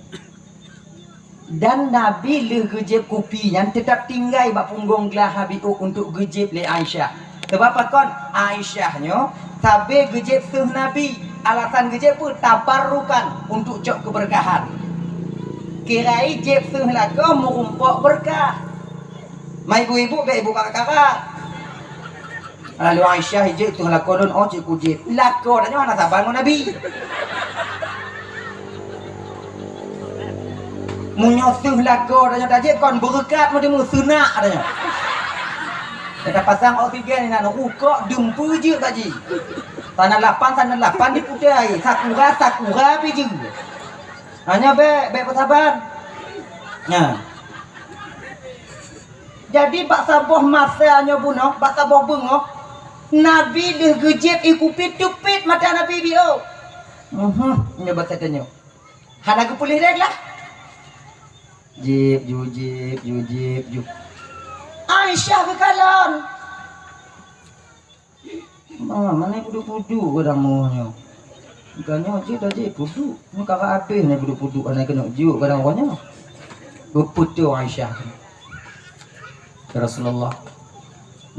dan Nabi le gejep kopinya tetap tinggal bak punggung gelah Habibu untuk gejep le Aisyah. Sebab apa kon? Aisyahnya sabe gejep seuh Nabi. Alasan gejep pun tabarrukan untuk cok keberkahan. Kirai jep seuh lagu merumpok berkah. Mai ibu-ibu be ibu kakak-kakak. Lalu Aisyah jep seuh lagu don cik kujep. Lagu danyo ana sabar Nabi. Menyusuh lagu adanya tadi kon berkat macam musuna adanya. Kita pasang oksigen nak rukuk dumpu je tadi. Tanah 8 dipudai. Sakura biji. Hanya be bersabar. Nah. Jadi bak saboh masanya bunuh, bak saboh bungoh. Nabi dah gejep ikupi tupit mata Nabi bio. Ini bahasa tanya. Hana ke pulih dah lah. Jip. Aisyah ke kalon. Mana pudu-pudu orang muanya. Bukannya jip pudu. Ni kakak habis ni pudu-pudu anak kena juk kadang orangnya. Berputu Aisyah. Rasulullah.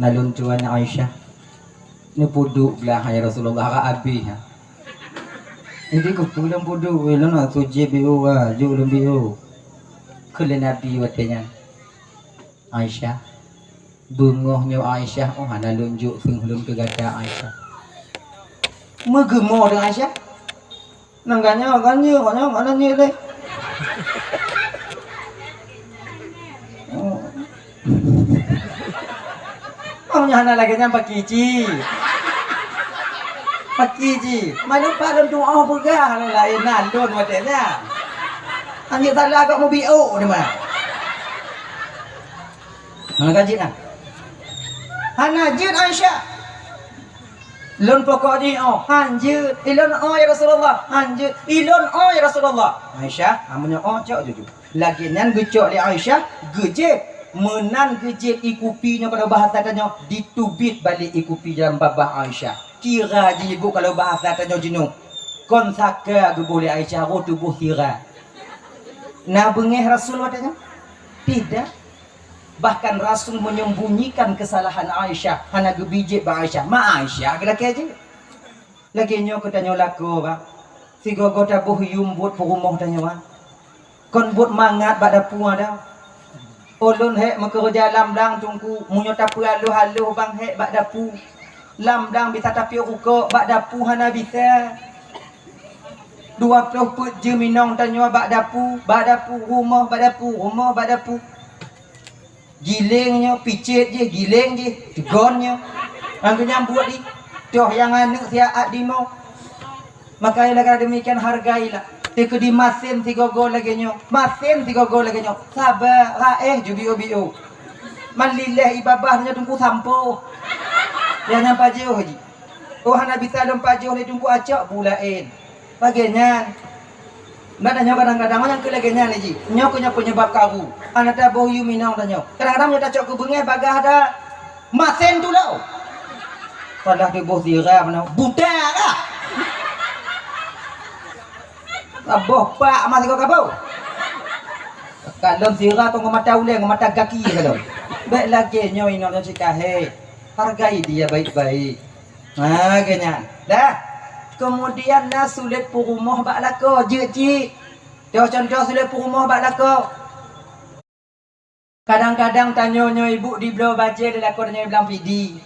Nalun tuan Aisyah. Ni pudu belah ya Rasulullah kakak habis. Ini ke pulang pudu welana tu jip bio juk lebih kele Nabi watenya Aisyah bungohnya Aisyah hana lunjuk senghulun ke gada Aisyah megemo dengan Aisyah nangganya mana ni le hana lagi nya pakiji mana pada doa bergah lain nalun watenya hanya salah agak mau bio ni mana? Mana kaji nak? Hana jid Aisyah. Lon pokok ni hanjir ilon ya Rasulullah. Hanjir ilon ya Rasulullah. Aisyah amunnya cok jujur. Lagi nan gecok li Aisyah gejep menan gejep ikupinya kalau bahasa tanya ditubit balik ikupi dalam babah Aisyah. Kira je ibu kalau bahasa tanya jinu. Kon saka gebole Aisyah ro tubuh kira. Nah bengeh Rasul katanya tidak, bahkan Rasul menyembunyikan kesalahan Aisyah hana gebijik ba Aisyah ma Aisyah gelaki aja lagi nyo katanya laku ba si gogo tabuh yumbut perumah tanya wa kon but mangat bak dapu ada ulun hek mekerja lamdang tungku munyo tapu halu bang hek bak dapu lamdang bisa tapi rukuk bak dapu hana bisa 20 put je minong tanya bak dapu rumah, bak dapu. Gilingnya, picit je, giling je, tegonnya. Angku nyambut di. Toh yang anak siaat di mau. Makanya kalau demikian hargailah. Tiku di masin 3 gol lagi nyo. Masin 3 gol lagi nyo. Sabar, raeh jubiu-biu. Malileh ibabahnya tunggu sampo. Yang nampak jauh haji. Oh hana bisa lompat jauh ni tunggu acak bulain. Baginya. Nada nyo kadang-kadang yang kelagenya ni ji. Nyo punya penyebab karu. Anak dah boyu minang dah nyo. Kadang-kadang nyo tak cok ke bengai bagah ada masen tu lau. Padah di boh zira mana budak lah. Aboh pak masih kau kabau. Kalau zira tu ngomata uleng, ngomata kaki kalau. Baik lagi nyo ino nyo cikahe. Hargai dia baik-baik. Nah, kena. Dah. Kemudian lah sulit purumah bak lako je. Dia contoh sulit purumah bak lako. Kadang-kadang tanya ibu di belah baca dia lako tanya bilang pidi.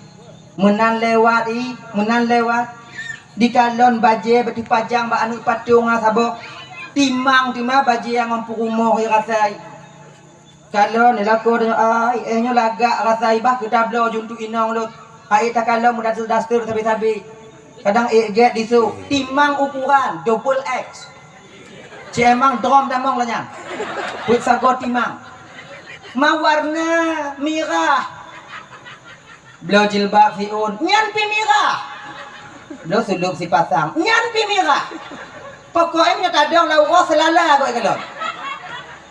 Menan lewat di kalon baje beti pajang bak anu patung sabo. Timang baje yang mampu rumah rasai. Kalau ni lako tanya ai nyo lagak rasai bah kita belah juntu inang lut. Ai tak kalau mudah dastur tapi kadang get disu timang ukuran double X. Cemang drom damong lanya. Put sago timang. Mawarna merah. Belo jilbab fiun nyan pi merah. Belo suluk si pasang nyan pi merah. Pokoknya tak ada lawa selala kau kalau.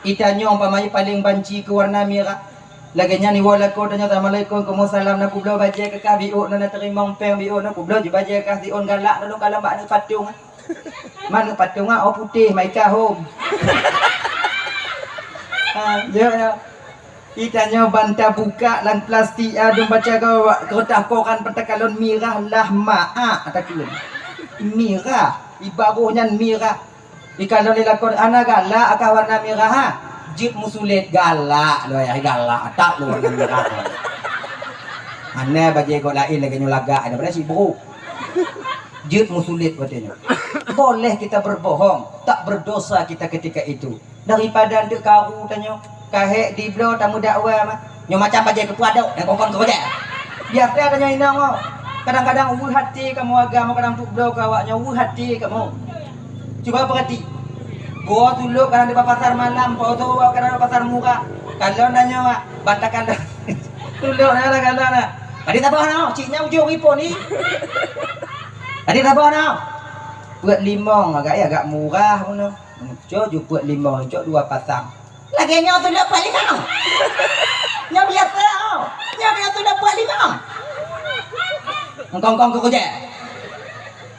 Itanya umpamanya paling banci ke warna merah. Laginya ni wala ko tanya assalamualaikum salam nak kublo baca ke kah biu nak terima peng biu nak kublo je baca kah dion galak nak kalau mak nak patung. Mana patung oh putih mai ka home. Ya. Itanya banta buka lan plastik ada baca kau kertas koran pentakalon mirah lah maa takun. Mirah ibaruhnya mirah. Ikalon dilakon anak galak akah warna mirah ha. Jip musulit galak loh ya galak tak lu warna merah. Aneh bagi kau lain lagi nyulaga ada pada si bro. Jip musulit katanya. Boleh kita berbohong, tak berdosa kita ketika itu. Daripada ndek karu tanya, kahek di blo tamu dakwah mah. Nyo macam bagi kepuadau dan kongkon ke wajah. Biasa tanya inang oh. Kadang-kadang hati kamu agama kadang tuk blo kawaknya hati kamu. Coba perhati. Gua dulu karena di pasar malam, kau tu karena di pasar murah. Kalau nanya mak, batakan dah. Dulu nana kalau nana. Tadi tak apa ciknya ujung ipo ni. Tadi tak apa buat limong agak murah mana. Cok buat limong, cok 2 pasang. Lagi nyaw tu dapat limong. Nyaw biasa oh. Nyaw biasa tu dapat limong. Engkong ke kerja.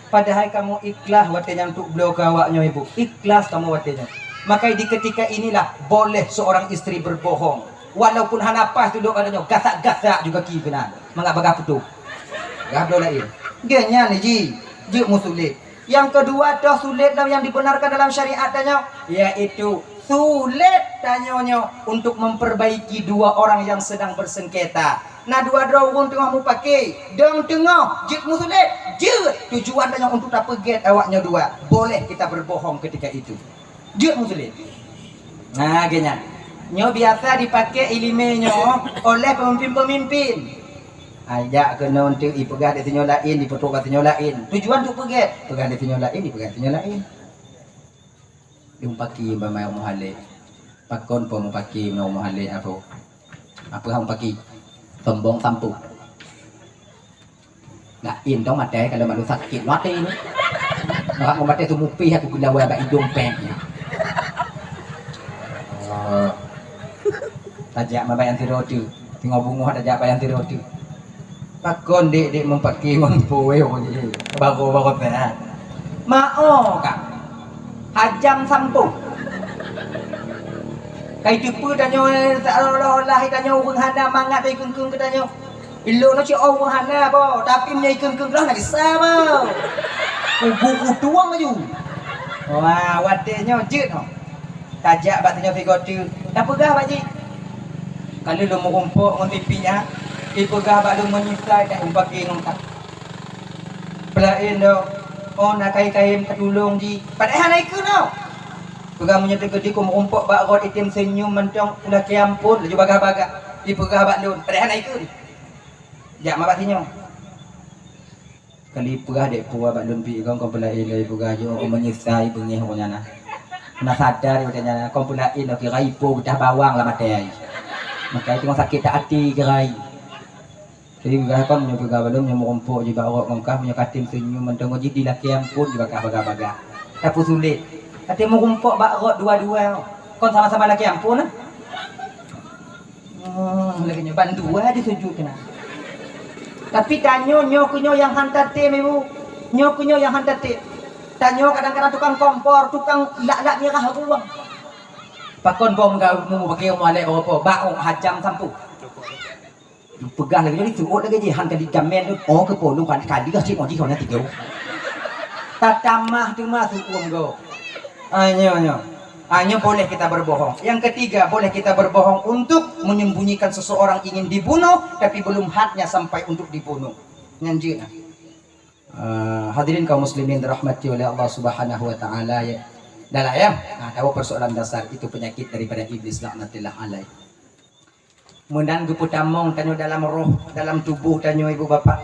Padahal kamu ikhlas watenya untuk beliau kawaknya ibu. Ikhlas kamu watenya. Maka di ketika inilah boleh seorang istri berbohong. Walaupun hanapas tu duk adanya gasak-gasak juga ki benar. Mangak bagah putu. Gak boleh lain. Genya ni ji musulit. Yang kedua dah sulit yang dibenarkan dalam syariat tanya yaitu sulit tanyanya untuk memperbaiki 2 orang yang sedang bersengketa. Nah dua-dua orang tengah mu pakai dong tengah jik musulit je tujuan tanya untuk tak peget awaknya 2 boleh kita berbohong ketika itu jik musulit. Nah genya nyo biasa dipakai ilimenya oleh pemimpin-pemimpin. Ajak kena untuk ipegah di tinyo lain, dipetuk kat tinyo lain. Tujuan untuk pegat, pegang di tinyo lain, dipegang tinyo lain. Diumpaki bamai muhale. Pakon pun mupaki mau muhale apa? Apa hang paki? Tombong tampu. Lain dong mate kalau malu sakit mati ini. Orang mati tu mupi aku kena buat hidung peng. Tajak mabayan tirotu. Tengok bunga tajak bayan tirotu. Pakon dek mempaki mampu baru teh. Mao kak. Hajam sampu. Kai tipu danyo seolah-olah danyo urang hana mangat dai kengkeng ke danyo. Ilo no ci urang hana bo, tapi menyai kengkeng dah nak sama. Buku tuang aju. Wah, wadenya jeut no. Tajak batnya figotu. Tak pegah baji. Kalau lu mau kumpul ngon tipinya, ipegah bak lu menyisai dah umpaki nongkat. Pelain do. Oh nak kai-kai katulung ji. Padahal naik ke no. Pegang punya tegedi ku merumpok bak rot itim senyum mentong udah kiampun laju bagah-bagah. Di pegah bak lun. Padahal naik ke. Jak mabak sinyo. Kali pegah dek puah bak lun pi kau pelai lai pegah jo menyisai bengih punya nah. Nak sadar katanya kau pelai nak kira ipo dah bawang lah matai. Maka itu sakit hati gerai. Jadi pegah kan punya pegah balum yang merumpok je bak rot ngkah punya katim senyum mentong ji di laki ampun di bagah-bagah. Tapi sulit. Kata merumpok bak rot dua-dua. Kau sama-sama laki ampun lah. Lagi nyoban dua disujud kena. Tapi tanyo kunyo yang hantar te mebu. Nyo kunyo yang hantar te. Tanyo kadang-kadang tukang kompor, tukang lak-lak mirah ruang. Pakon bom kau mu pakai molek apa? Baong hajam sampu. Pegah lagi jadi suut lagi je hantar di gamen tu. Oh ke polong kan kali dah cik oji kau nanti kau. Tatamah tu mah suum kau. Hanya boleh kita berbohong. Yang ketiga, boleh kita berbohong untuk menyembunyikan seseorang ingin dibunuh, tapi belum hadnya sampai untuk dibunuh. Nyanjina. Hadirin kaum muslimin dirahmati oleh Allah Subhanahu wa taala ya. Dalah ya. Nah, tahu persoalan dasar itu penyakit daripada iblis laknatillah alaih. Mundan guputamong tanyo dalam roh, dalam tubuh tanyo ibu bapa.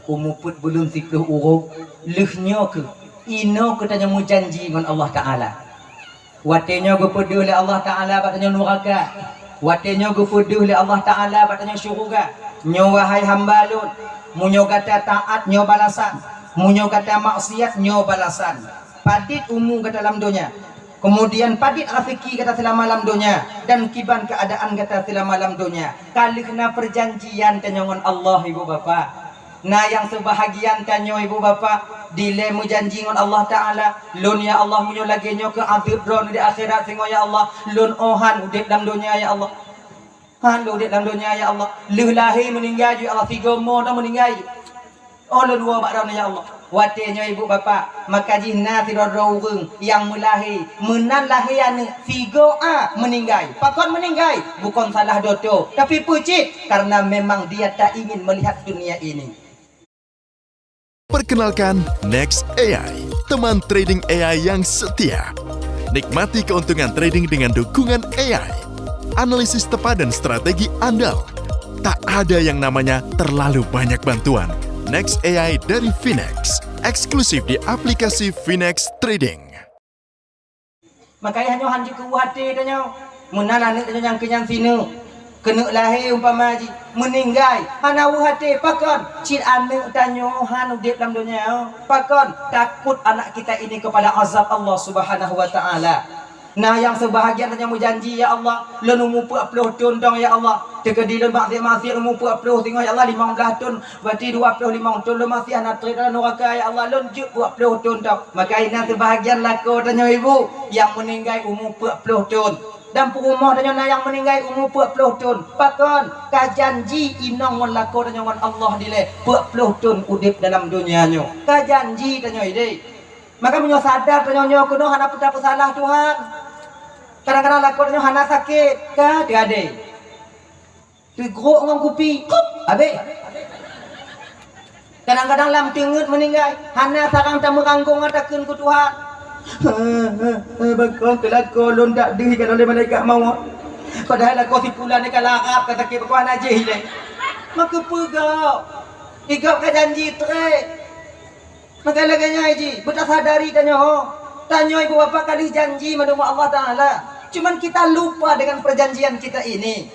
Umuput belum 10 uruk, leuhnyo ke ino ke tanyo mu janji dengan Allah taala. Watenya gupuduh oleh Allah taala batanya neraka. Watenya gupuduh oleh Allah taala batanya syurga. Nyo wahai hamba lun, munyo kata taat nyo balasan, munyo kata maksiat nyo balasan. Padit umu ke dalam dunia. Kemudian padit rafiki kata selama malam dunia dan kiban keadaan kata selama malam dunia. Kali kena perjanjian tanyangan Allah ibu bapa. Nah yang sebahagian tanyo ibu bapa dilemu janji dengan Allah taala lun ya Allah munyo lagi nyo ke azab ron di akhirat singo ya Allah lun ohan udip dalam dunia ya Allah han udip dalam dunia ya Allah leuh lahir meninggal ya Allah 3 mo dah meninggal oh lun dua bak ya Allah watenya ibu bapa maka jinna tirodroung yang mulahi menan lahian 3A meninggal pakon meninggal bukan salah doto tapi pucit karena memang dia tak ingin melihat dunia ini.
Perkenalkan Next AI, teman trading AI yang setia. Nikmati keuntungan trading dengan dukungan AI. Analisis tepat dan strategi andal. Tak ada yang namanya terlalu banyak bantuan. Next AI dari Finex, eksklusif di aplikasi Finex Trading.
Makanya hanya hanji ke hati tanya, menalah ni tanya yang kenyang sini. Kena lahir umpama ji meninggal hana hati pakon cil anak tanyo han udip dalam dunia pakon takut anak kita ini kepada azab Allah Subhanahu wa taala. Nah yang sebahagian tanya janji ya Allah lun umur 40 tahun dong ya Allah tegedi lun maksiat umur 40 tengok ya Allah 15 tahun berarti 25 tahun lun masih anak terida neraka ya Allah lun juk 40 tahun dong maka ini sebahagian lako tanya ibu yang meninggal umur 40 tahun dan rumah tanya yang meninggal umur 40 tahun pakon kajanji inong melako tanya Allah dile 40 tahun udip dalam dunianya kajanji tanya ide maka menyo sadar tanya nyo kuno hana peta salah Tuhan kadang-kadang lako tanya hana sakit ka diade digrok ngong kupi abe kadang-kadang lam tingut meninggal hana sarang tamu kangkung atakeun ku Tuhan bakal kelako lon tak dihikan oleh malaikat maut padahal aku si pulan ni kalau Arab kata kita kuan aja hilang maka pegau igap ke janji tre maka laganya haji betul sadari tanya ibu bapa kali janji menurut Allah taala cuman kita lupa dengan perjanjian kita ini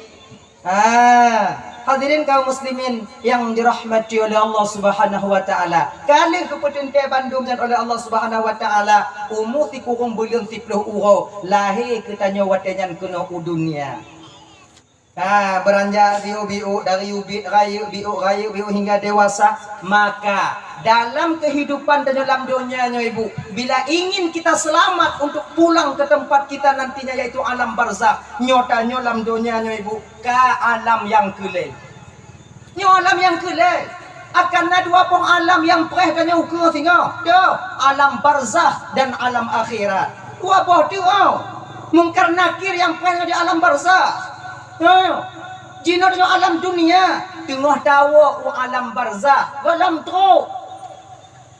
hadirin kaum muslimin yang dirahmati oleh Allah Subhanahu wa taala. Kali keputusan ke Bandung dan oleh Allah Subhanahu wa taala umur ti kurung bulan 10 uro lahir ketanya watanyan kena dunia. Beranjak biu dari ubit rayu biu hingga dewasa maka dalam kehidupan dan dalam dunianya ibu bila ingin kita selamat untuk pulang ke tempat kita nantinya yaitu alam barzakh nyotanya dalam dunianya ibu ke alam yang kelai nyo alam yang kelai akan ada dua pong alam yang preh dan ukur singa alam barzakh dan alam akhirat dua boh tu mungkar nakir yang preh di alam barzakh jino dengan alam dunia tengah tawa alam barzakh dalam tro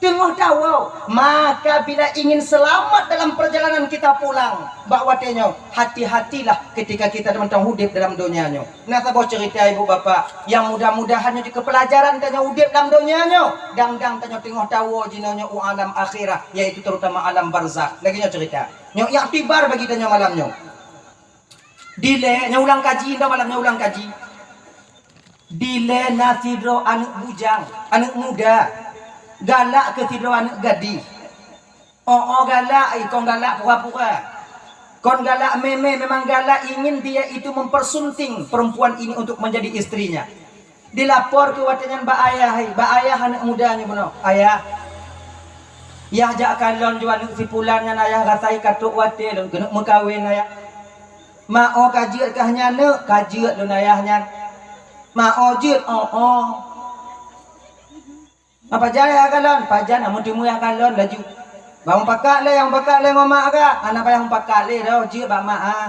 tengah dawa. Maka bila ingin selamat dalam perjalanan kita pulang, bahawa tenyo hati-hatilah ketika kita mentang hidup dalam dunianya. Nah, saya cerita ibu bapa yang mudah-mudahannya di kepelajaran tenyo hidup dalam dunianya, dang-dang tenyo tengah dawa jinanya alam akhirah, yaitu terutama alam barzakh. Lagi nyo cerita. Nyo yang tibar bagi tenyo malamnya. Dile nyo ulang kaji, dah malamnya ulang kaji. Dile nasidro anak bujang, anak muda. Galak ke sidro anak gadis. Galak, kon galak pura-pura. Kon galak memang galak ingin dia itu mempersunting perempuan ini untuk menjadi istrinya. Dilapor ke watangan ba ayah anak mudanya benar. Ayah, ya jak kalon jual si pulannya ayah rasai katuk wate dan kena mengkawin ayah. Mao kajiat kahnya ne, kajiat don ayahnya. Mao jut, apa jaya kalon? Pajan amun timu ya kalon laju. Bang pakak le yang pakak le mama ka. Anak payah pakak le dah je bak mak ah.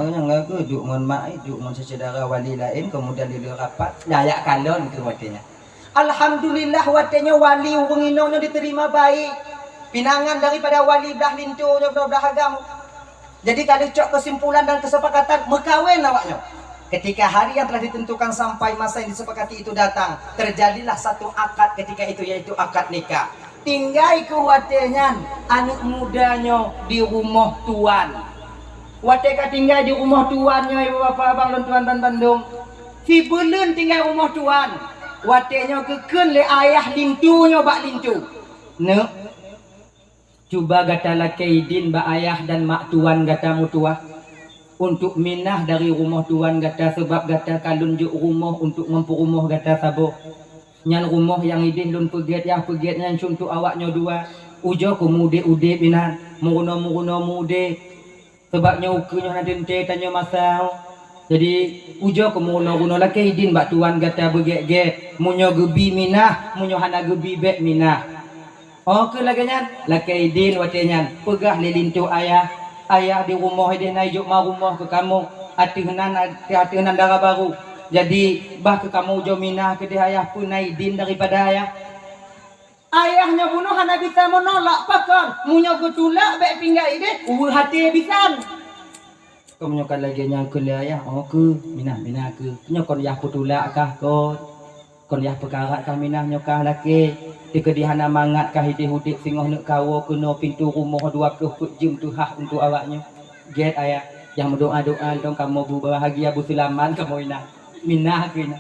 Yang lagu duk mon mak duk mon saudara wali lain kemudian dia rapat layak kalon ke watenya. Alhamdulillah watenya wali urunginonyo diterima baik. Pinangan daripada wali dah lintunya dah agam. Jadi kalau cok kesimpulan dan kesepakatan mekawin awaknya. Ketika hari yang telah ditentukan sampai masa yang disepakati itu datang, terjadilah satu akad ketika itu, yaitu akad nikah. Tinggal kuatnya anak mudanya di rumah tuan. Wateka tinggal di rumah tuannya ibu bapak abang dan tuan dan Bandung. Si belum tinggal rumah tuan. Watenya keken le ayah lintunya bak lintu. Ne. Cuba gata lakaidin ba ayah dan mak tuan gata mutua. Untuk minah dari rumah tuan gata sebab gata kalun juk rumah untuk ngempu rumah gata sabo. Nyan rumah yang idih lun peget yang peget nyan untuk awaknya dua. Ujo ku mude binan muruno mude. Sebabnya ukunya nadente tanya masau. Jadi ujo ku muruno laki idin bak tuan gata beget munyo gebi minah munyo hana gebi bet minah. Ke lagi nyan laki idin watenyan pegah lilintu ayah. Ayah di rumah dia naik ma rumah ke kamu hati-hatinan darah baru. Jadi bah ke kamu jominah ke dia ayah pun naik din daripada ayah. Ayahnya bunuh hana bisa menolak pakon. Munyo ketulak baik pinggai dia. Hati bisan. Kau menyokan lagi yang ke ayah. Ke minah ke. Nyokon yah putulak kah kon yah perkara kah minah nyokah laki. Dikedihan mangat kah hidih-hudih singoh nak kawo kena pintu rumah dua ke jum tu hak untuk awaknya. Get ayah yang berdoa-doa dong kamu bu bahagia bu selamat kamu minah kena.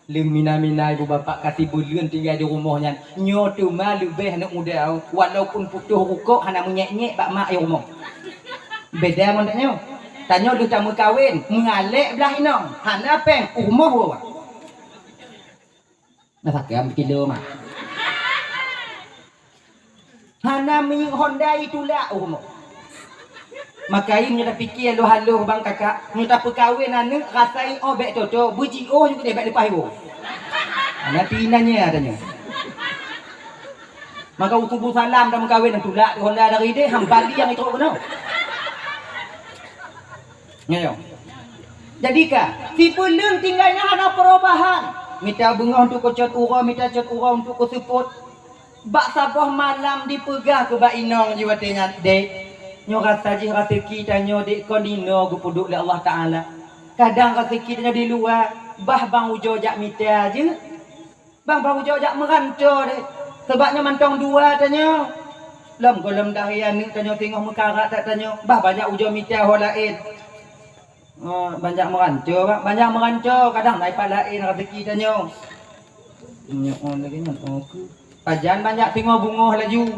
Lem minah ibu bapak kasih bulan tinggal di rumahnya. Nyo tu mah lebih anak muda walaupun putuh rukuk hana menyek-nyek bak mak yang rumah. Beda mon tanya. Tanya lu tamu kawin mengalek belah inong. Hana peng rumah wa. Nah sakam kilo mah. Hana mi Honda itulah umur. Makai dah fikir halo bang kakak, tak perkahwin anak rasai bek toto, buji juga dia bek lepas ibu. Anak pinanya adanya. Maka utubu salam dah berkahwin dan tulak di Honda dari dia hambali yang itu kena. Nyayo. Jadi si pelun tinggalnya ada perubahan. Minta bunga untuk kocot ura, minta cot ura untuk kusuput. Bak sabah malam dipegah ke bak inong jiwa tengah dek. Nyo rasa je rezeki tanyo dek konino gupuduk le Allah Taala. Kadang rezeki tanyo di luar, bah bang ujo jak mita je. Bang ujo jak merantau dek. Sebabnya mantong dua tanyo. Lam golem dahian ni tanyo tengok mekarat tak tanyo. Bah banyak ujo mita ho lain. Banyak merantau, banyak merantau. Kadang naik palain rezeki tanyo. Nyo lagi nyo okey. Pajan banyak tengok bunga laju.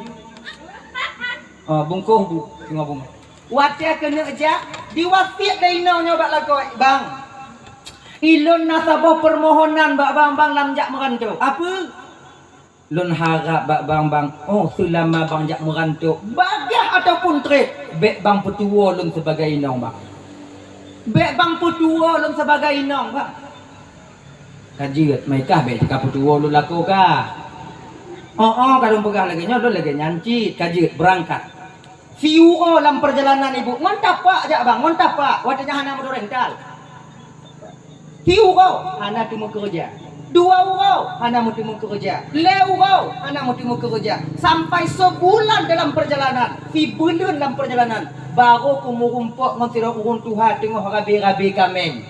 Bungkuh tengok bunga. Watia kena ajak diwasiat dari nonyo bak lakoi. Bang. Ilun nasabah permohonan bak bang lam jak merantau. Apa? Lun harap bak bang. Selama bang jak merantau. Bagah ataupun trip. Bek bang petua lun sebagai inong bang. Bek bang petua lun sebagai inong bang. Kajiat mereka bek cakap petua lun laku kah? Kalau pegang lagi nyo lagi nyanci kaji berangkat. Siu dalam perjalanan ibu. Ngontap pak jak bang, ngontap pak. Watanya hana motor rental. Siu hana tu kerja. 2 urau hana mutimu kerja, 5 urau hana mutimu kerja, sampai sebulan dalam perjalanan, sebulan dalam perjalanan, baru kumurumpok ngonsiro urun Tuhan tengok rabi-rabi kameng.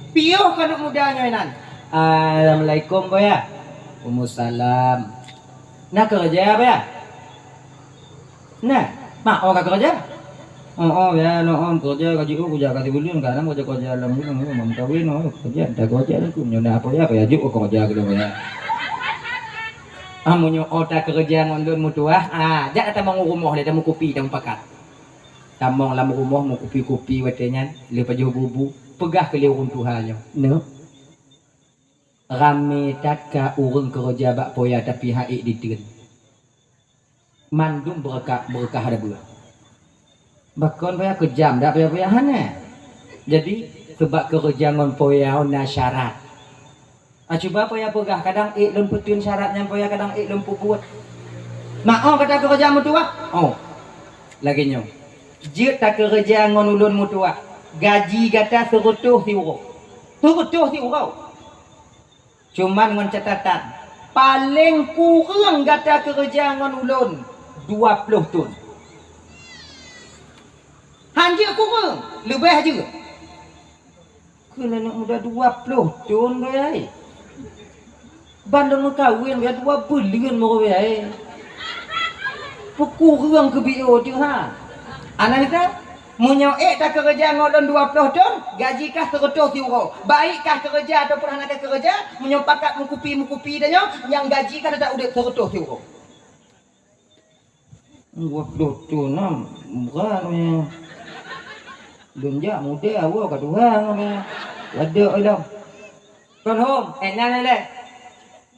Piuh kan mudanya nan. Assalamualaikum boya. Waalaikumsalam. Nak kerja apa ya? Nah, mak orang kerja? Oh ya, kerja gaji kerja kasih bulan kadang kerja dalam bulan mau kawin kerja dah kerja ni punya apa ya juk kerja gitu ya. Amunyo otak kerja ngondon mutuah. Jak datang mau rumah dia mau kopi dan pakat. Tamong lam rumah mau kopi watenya lepas jauh bubu pegah ke liurun Tuhannya. No. Rame tatka urang kerja bak poya tapi haik diteun. Mandum berkah ada bulan. Bakon payah kejam dak payah hana. Jadi sebab kerja ngon poya na syarat. Cuba poya pegah kadang lun putun syaratnya poya kadang lun pubuat. Mak kata kerja mutua. Lagi nyo. Jit tak kerja ngon ulun mutua. Gaji kata serutuh si urau. Cuman ngon catatan paling kurang kata kerja ngon ulun 20 tun. Hanjir kurang, lebih aja. Kena nak muda 20 tun bayai. Bandung kawin dia 2 bulan mau bayai. Kurang ke bio tu ha. Anak kita munyo tak kerja ngolon 20 tun, gaji kah 100 euro. Baik kah kerja ataupun anak kerja, munyo pakat mukupi dah yang gaji kah tak udah 100 euro. 20 tun murah punya. Lunjak muda awak kat Tuhan punya. Ada dah. Kon home, nan le.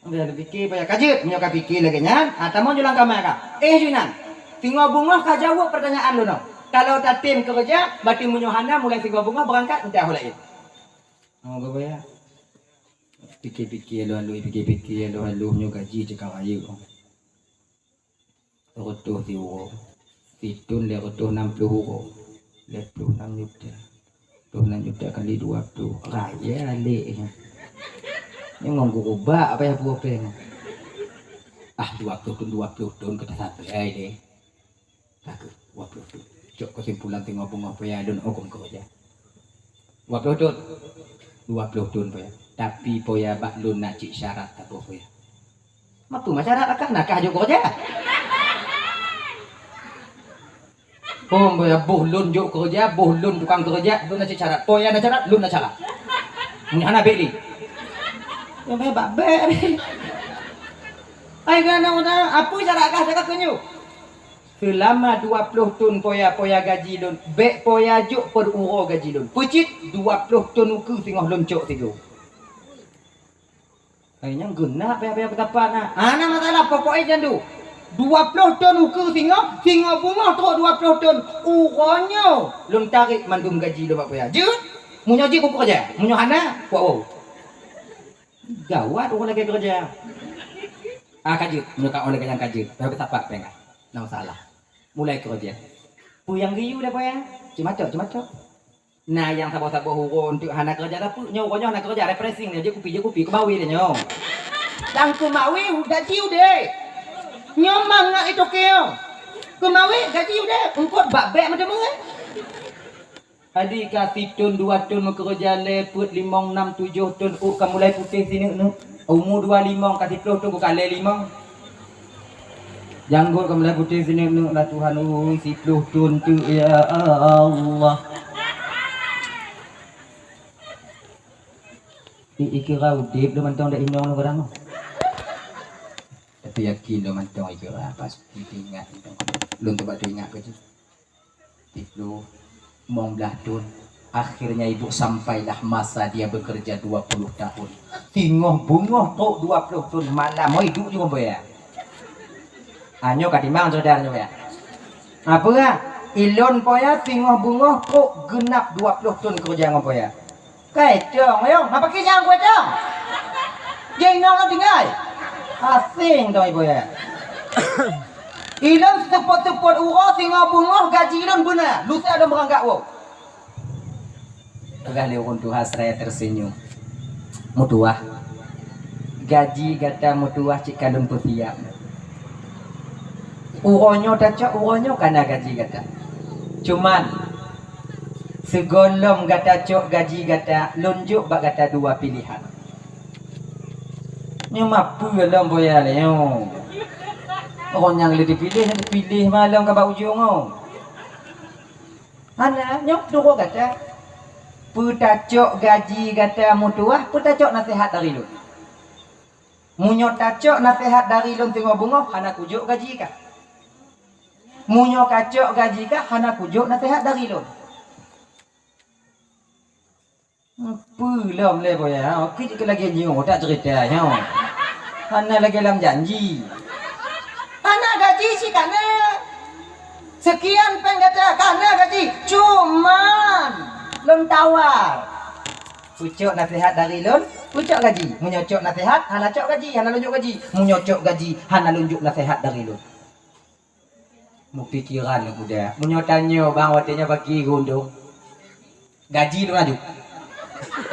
Dia fikir payah kajut, munyo ka fikir lagi nyan. Tamon julang kamar ka. Junan. Tinggal bunga ka jawab pertanyaan lu no. Kalau tak tim kerja, berarti munyohana mulai tinggal bunga berangkat entah lain. Apa ya? Fikir-fikir lu nyo gaji cakap ayu. Rotoh ti euro. Pitun le rotoh 60 euro. 26 juta. 26 juta kali 20. Raya alik. Ni ngonggo ubah apa ya buapeng. 20 tun kita sampai deh. Tak 20 tun. Cok kesimpulan tengok bunga paya don hukum kerja. 20 tun. 20 tun paya. Tapi paya bak lun nak cik syarat tak paya. Matu masyarakat kan nak kah kerja. Paya lun juk kerja, lun tukang kerja, lun nak cik syarat. Paya nak syarat, lun nak syarat. Ni anak beli. Ya paya bak ber. Ai kana apa syarat kah cakap kenyu? Selama 20 tun poya gaji lun, bek poya juk per uro gaji lun. Pucit 20 tun uku tengah loncok tiga. Kayaknya guna paya betapa nak. Ana masalah pokoknya jandu. 20 tun uku tengah bunga teruk 20 tun. Uronya lun tarik mandum gaji lun poya. Jut, munyo ji buku kerja. Munyo hana, wow. Gawat orang lagi kerja. Kajut, munyo ka oleh yang kajut. Paya betapa pengat. Nah masalah. Mulai kerja. Puyang giyu dah payah. Cuma cok. Nah yang sabo-sabo hurun untuk anak kerja dah pu nyokonyo anak kerja refreshing dia kopi kebawi dia nyo. Dang kemawi gaji udah. Nyomang nak itu keo. Kemawi gaji udah. Engkau bak macam mana? Adik kasih tun 2 tun mau kerja leput 5 6 7 tun kamu mulai putih sini nu. Umur 25 kasih 10 tun bukan 5. Janggut kamu putih sini nak Tuhan si 10 tun tu ya Allah. Ikira udip do mantong dak inyong orang. Tapi yakin do mantong ikira pasti ingat itu. Lun tu bak ingat ke tu. 10 19 tun. Akhirnya ibu sampailah masa dia bekerja 20 tahun. Tingoh-bungoh tok 20 tun malam mau hidup juga bayar. Anyo katimang saudaranya ya. Apa ya? Ilon poya tingoh bungoh kok genap 20 tun kerja ngopo ya. Kecong ayo, apa kisah gue dong? Jeng nong lo tinggal. Asing dong ibu ya. Ilon sepot-sepot uro tingoh bungoh gaji ilon benar. Lu ada merangkak wo. Tegah liurun Tuhan saya tersenyum. Mutuah. gaji kata mutuah cik kandung putiap. Uronyo tak uronyo kana gaji kata. Cuman segolong kata cok gaji kata lunjuk bak kata dua pilihan. Nyo mampu dalam boya leo. Orang yang lebih dipilih malam ke bau ujung oh. Ana nyok dulu kata putacok gaji kata mutuah putacok nasihat dari lu. Munyo tacok nasihat dari lu tengok bungo hana kujuk gaji ka. Munyo kacok gaji ka hana kujuk nasihat dari lu. Belum le boya. Okey lagi nyo tak cerita nyo. Hana lagi dalam janji. Hana gaji sih kana. Sekian penggata kana gaji. Cuman lon tawar. Pucuk nasihat dari lon, pucuk gaji. Menyocok nasihat, hana cok gaji, hana lunjuk gaji. Menyocok gaji, hana lunjuk nasihat dari lon. Mu pikiran lu udah. Menyotanyo bang watenya bagi gondong. Gaji lu ngaju.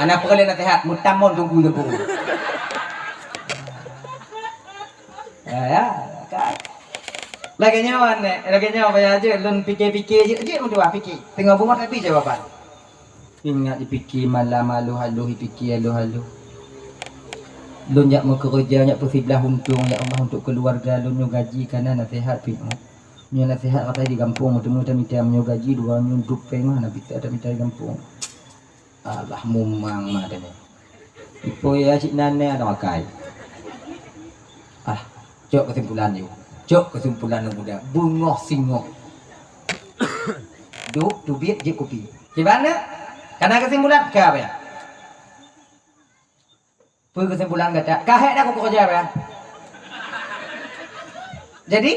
Anak perlu nasihat, mutamon tunggu tunggu. Ya, kan. Lagi nyawa ya aja, lun fikir-fikir je mudah fikir. Tengok bunga tapi jawapan. Ingat dipikir malam malu halu dipikir halu. Lun jak mau kerja, jak persiblah untung, ya Allah untuk keluarga lun nyo gaji kana nasihat pi. Nyo nasihat kata di kampung temu minta nyo gaji dua nyo duk peng mana bisa ada minta di kampung. Allah mumang mah deh. Ipo ya cik nane ada makai. Cok kesimpulan yuk. Cok kesimpulan muda. Bungoh singoh. Duk tubit je kopi. Gimana? Karena kesimpulan ke apa ya? Kesimpulan kata. Kahek dah aku kerja apa ya? Jadi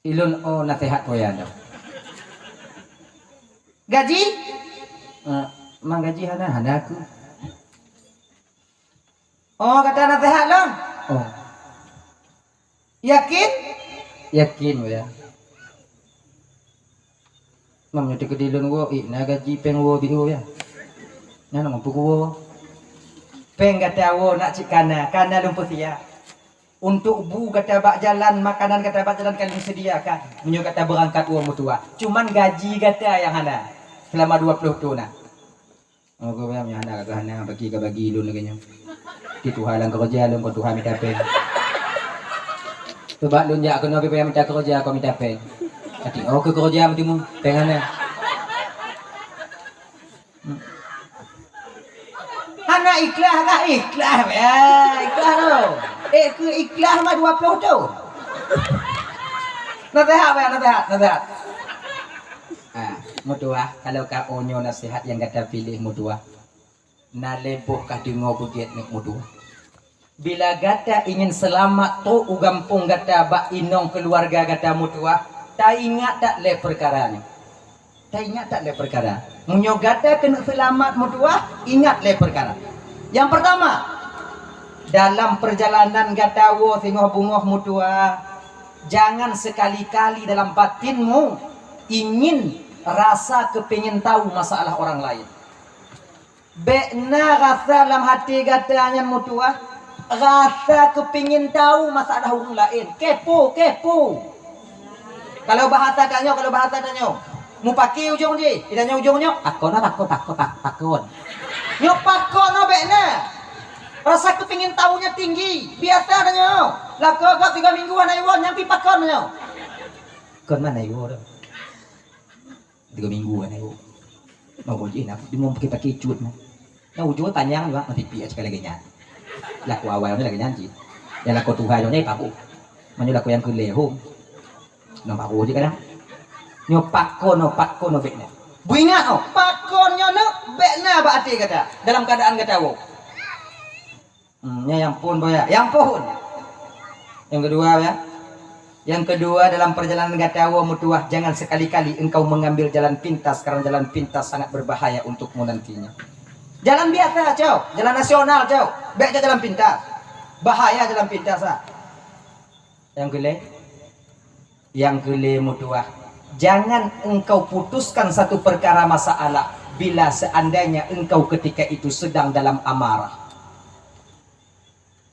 ilun nasihat koyan dah. Gaji? Mang gaji hana aku. Oh kata nasihat long. Oh. Yakin? Yakin ya. Mam nyoti kedilun wo na gaji peng wo biu ya. Nyana mampu wo. Peng kata wo nak cik kana lumpur sia. Untuk bu kata bak jalan makanan kata bak jalan kalian sediakan. Menyo kata berangkat wo mutua. Cuman gaji kata yang hana selama 20 tahun nah. Oh kau yang hana kata hana bagi lun lagi nyo. Itu halang kerja lun kau Tuhan minta peng. Coba lun jak kena pergi minta kerja kau minta peng. Kati oh ke kerja mesti mu pengana. Hana ikhlas ya. Ikhlas lo. Ke ikhlas mah 20 tu. Nasihat. Mutua kalau kau onyo nasihat yang kata pilih mutua. Na leboh kah dengar budiat nek mutua. Bila gata ingin selamat tu ugampung gata bak inong keluarga gata mutua, tak ingat tak le perkara ni. Munyo gata kena selamat mutua, ingat le perkara. Yang pertama, dalam perjalanan gata wo singoh bungoh mutua, jangan sekali-kali dalam batinmu ingin rasa kepingin tahu masalah orang lain. Bekna rasa dalam hati katanya mutua, rasa kepingin tahu masalah orang lain. Kepo. Kalau bahasa tanya, mu pakai ujung je, tidaknya ujungnya, takon. Nyo pakon no bekna. Rasa kepingin tahunya tinggi, biasa tanya. Lah kau 3 mingguan ayo nyampi pakon nyo. Kon mana ayo dah. 3 mingguan ayo. Mau boleh nak, dia mau pakai cut mah. Nah ujungnya panjang juga, nanti piak sekali lagi nyanyi. Laku awalnya lagi nyanyi. Yang laku Tuhan yang paku. Mana laku yang kelehum. Nampak aku je kadang. Nyo pakon no bekna. Buingat oh, pakon nyo no bekna berarti kata. Dalam keadaan kata wo. Yang pun boya, yang pun. Yang kedua ya. Yang kedua dalam perjalanan kata wo mutuah, jangan sekali-kali engkau mengambil jalan pintas karena jalan pintas sangat berbahaya untukmu nantinya. Jalan biasa, jalan nasional, baik jalan pintas. Bahaya jalan pintas. Yang kele mutuah, jangan engkau putuskan satu perkara masalah bila seandainya engkau ketika itu sedang dalam amarah.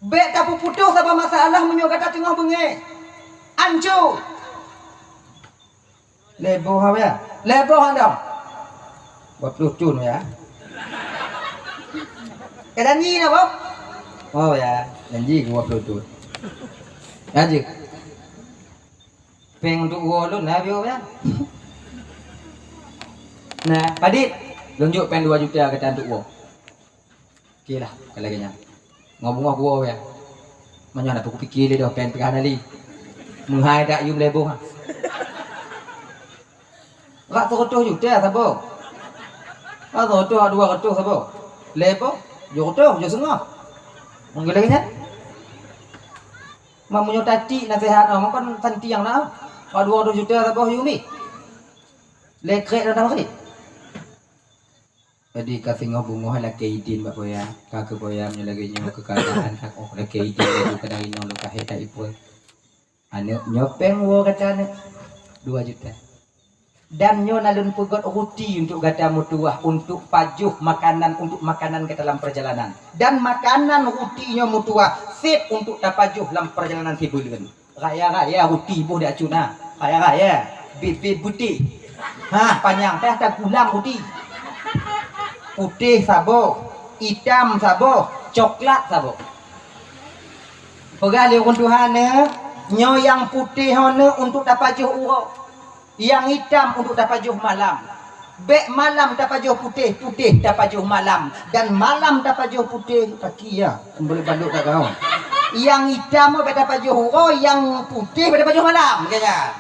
Bek tak putus apa masalah menyo kata tengah bengai. Ancu. Leboh apa ya? Leboh anda. Buat lucu ya. Janji na bang? Oh ya, janji gua lucu. Janji. Peng untuk gua lu na bio ya. Nah, Padit, tunjuk pen 2 juta kata untuk gua. Okey lah, kalau lagi ngomong gua ya. Mana nak aku fikir dia dah pen pegang ali. Menghai dak you leboh. Rak 100 juta sabo. Rak 200 sabo. Leboh, yo setengah. Mungkin lagi nya. Mamunyo tati nasihat oh kan tanti yang nak. Rak 200 juta sabo you mi. Lekrek dah kali. Jadi kasih ngobungo hala keidin bak boya. Kakek boya lagi nyo kekadaan kak oh la keidin itu kadang ino lo kaheta ipoy. Ane nyopeng wo kata ane 2 juta. Dan nyo nalun pugot ruti untuk gata mutuah untuk pajuh makanan untuk makanan ke dalam perjalanan. Dan makanan ruti nyo mutuah fit untuk tapajuh dalam perjalanan tibulan. Raya-raya ruti boh dak cuna. Raya-raya bibit putih. Ha panjang teh tak gulang ruti. Putih sabo, hitam sabo, coklat sabo. Pegali orang Tuhan nyo yang putih hone untuk tapajuh uro. Yang hitam untuk tapajuh malam. Bek malam tapajuh putih, putih tapajuh malam dan malam tapajuh putih kaki ya. Boleh banduk tak kau. Yang hitam bek tapajuh uro, yang putih bek tapajuh malam kayaknya.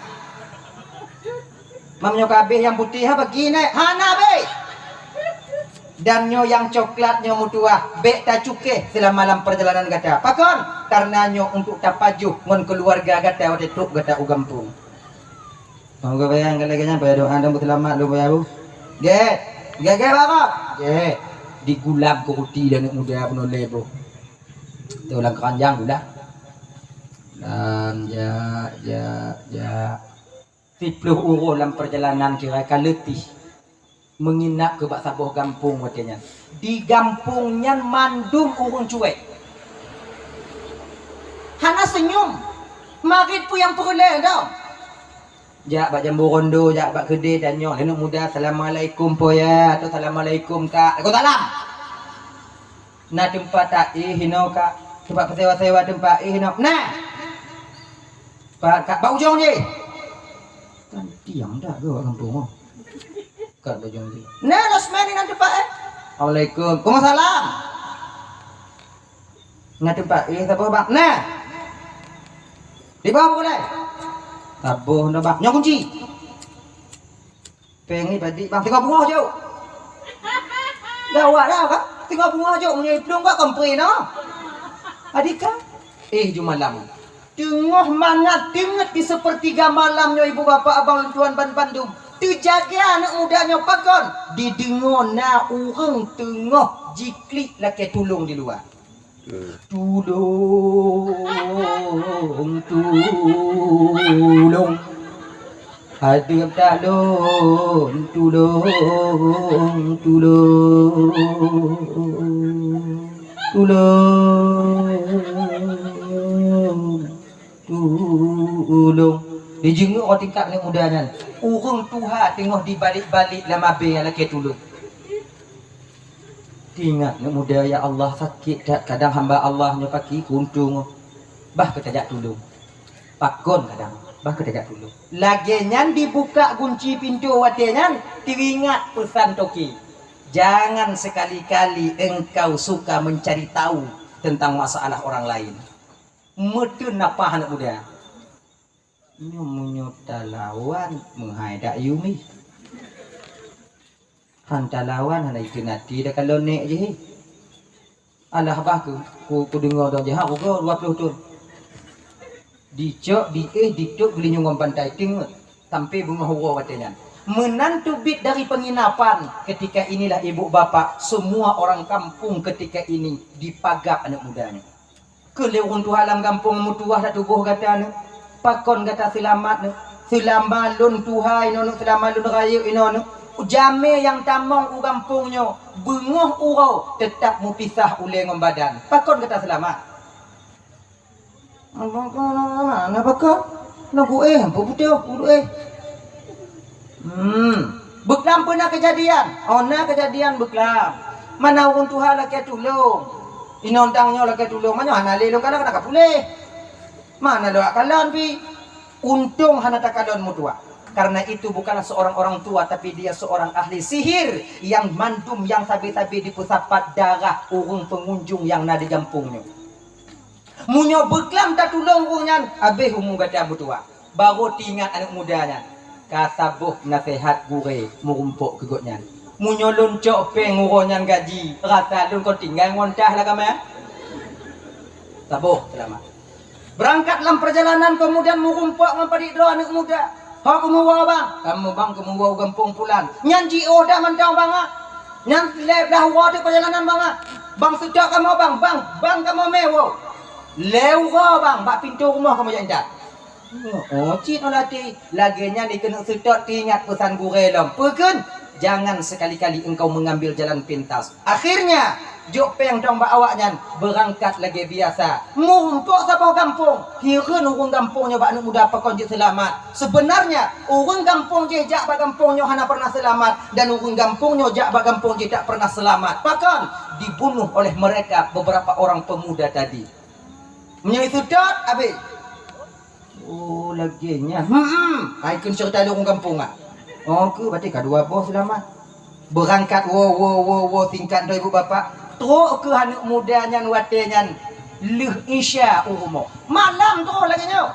Mamnyo kabeh yang putih ha bagi naik. Hana be. Dan nyo yang coklat nyo mutuah bek ta cuke selama malam perjalanan gata. Pakon karena nyo untuk tapajuh ngon keluarga gata wate tuk gata ugampung. Monggo bayang kalaganya bayar doa dan selamat lu bayar bu. Ge bapa. Ge digulab kuruti dan muda penuh lebo. Tu lang keranjang sudah. Dan ya 10 euro dalam perjalanan kira letih. Menginap ke bak sabuh gampung watenya. Di gampungnya mandum urung cuek. Hana senyum. Marit pu yang perle dah. Jak bak jambu rondo, jak bak kedai dan nyo. Lenuk muda assalamualaikum po ya atau assalamualaikum kak. Aku salam. Nah tempat tak hino kak. Tempat sewa-sewa tempat hino. Nah. Pak kak bau ujung je. Kan diam dah ke kampung. Kat bajong ni. Nah, losman ni nanti pak Assalamualaikum. Waalaikumsalam. Nanti pak siapa bang? Nah. Di bawah boleh. Tabuh dah bang. Nyok kunci. Pengi badi bang tengok bunga jauh. Dah awak dah kak. Tengok bunga jauh punya pelung kak kompre no. Adika. Jumalam. Tengah mangat tinget di sepertiga malamnya ibu bapa abang tuan Bandung. Terjaga anak mudanya pakon didengar na urang tengah jiklik laki tulung di luar. Tulung hadir talon tulung dijenguk orang tingkap ni mudanya. Urung Tuhan tengok di balik-balik lama be laki tulung. Ingat nak muda ya Allah sakit tak kadang hamba Allah nya paki kuntung. Bah ketajak tulung. Pakon kadang bah ketajak tulung. Laginya dibuka kunci pintu watenya teringat pesan toki. Jangan sekali-kali engkau suka mencari tahu tentang masalah orang lain. Metun apa anak muda? Nyo talawan menghaidak yumi. Han talawan hana itu nanti dah kalau nek je. Alah bah ku dengar dah je ha ku 20 tu. Dicok dituk beli nyungom pantai ting sampai bunga hura watenya. Menantu bit dari penginapan ketika inilah ibu bapa semua orang kampung ketika ini dipagap anak mudanya. Kelewun tu alam kampung mutuah dah tubuh kata ni. Pakon kata selamat ni. Selamalun tuhai nono selamalun raya inono. jame yang tamong ugampungnya bengoh urau tetap mupisah uleng badan. Pakon kata selamat. Apa kau? Lagu apa betul? Beklam pernah kejadian. Ona kejadian beklam. Mana orang Tuhan lagi tolong. Inondangnya lagi tolong. Mana hana lelong kalau kena kapuleh. Mana doa kalon pi. Untung hana tak kalon mutua. Karena itu bukanlah seorang orang tua, tapi dia seorang ahli sihir yang mandum, yang sabi-sabi di pusapat darah urung pengunjung yang ada di kampungnya. Munyo beklam tak tolong urungan, habis umum kata mutua. Baru tinggal anak mudanya. Kasabuh nasihat gure merumpuk kegotnya. Munyo loncok peng urungan gaji, rasa lun kau tinggal ngontah lah kami. Sabuh selamat. Berangkat dalam perjalanan kemudian merumpuk mempedik doa anak muda. Hak kemuwa bang, kamu kemuwa gampung pulan. Nyanji oda mantau bang ah. Nyan lep dah wadi perjalanan bang ah. Bang sudah kamu bang kamu mewo. Lewa bang, bak pintu rumah kamu yang dah. Oh cik nolati, laginya dikena sedot ingat pesan gure lom. Pekan, jangan sekali-kali engkau mengambil jalan pintas. Akhirnya jok peng dong bak awaknya berangkat lagi biasa. Mumpuk sapa kampung. Kira urang kampungnya bak anak muda pakon je selamat. Sebenarnya urang kampung je jak bak kampungnya hana pernah selamat dan urang kampungnya jak bak kampung je tak pernah selamat. Pakon dibunuh oleh mereka beberapa orang pemuda tadi. Menyai sedot habis. Oh laginya. Aikun cerita urang kampung ah. Oh ke berarti kedua bos selamat. Berangkat wo tingkat do ibu bapa. Teruk ke anak mudanya watenya leh isya urumo. Malam teruk lagi nyo.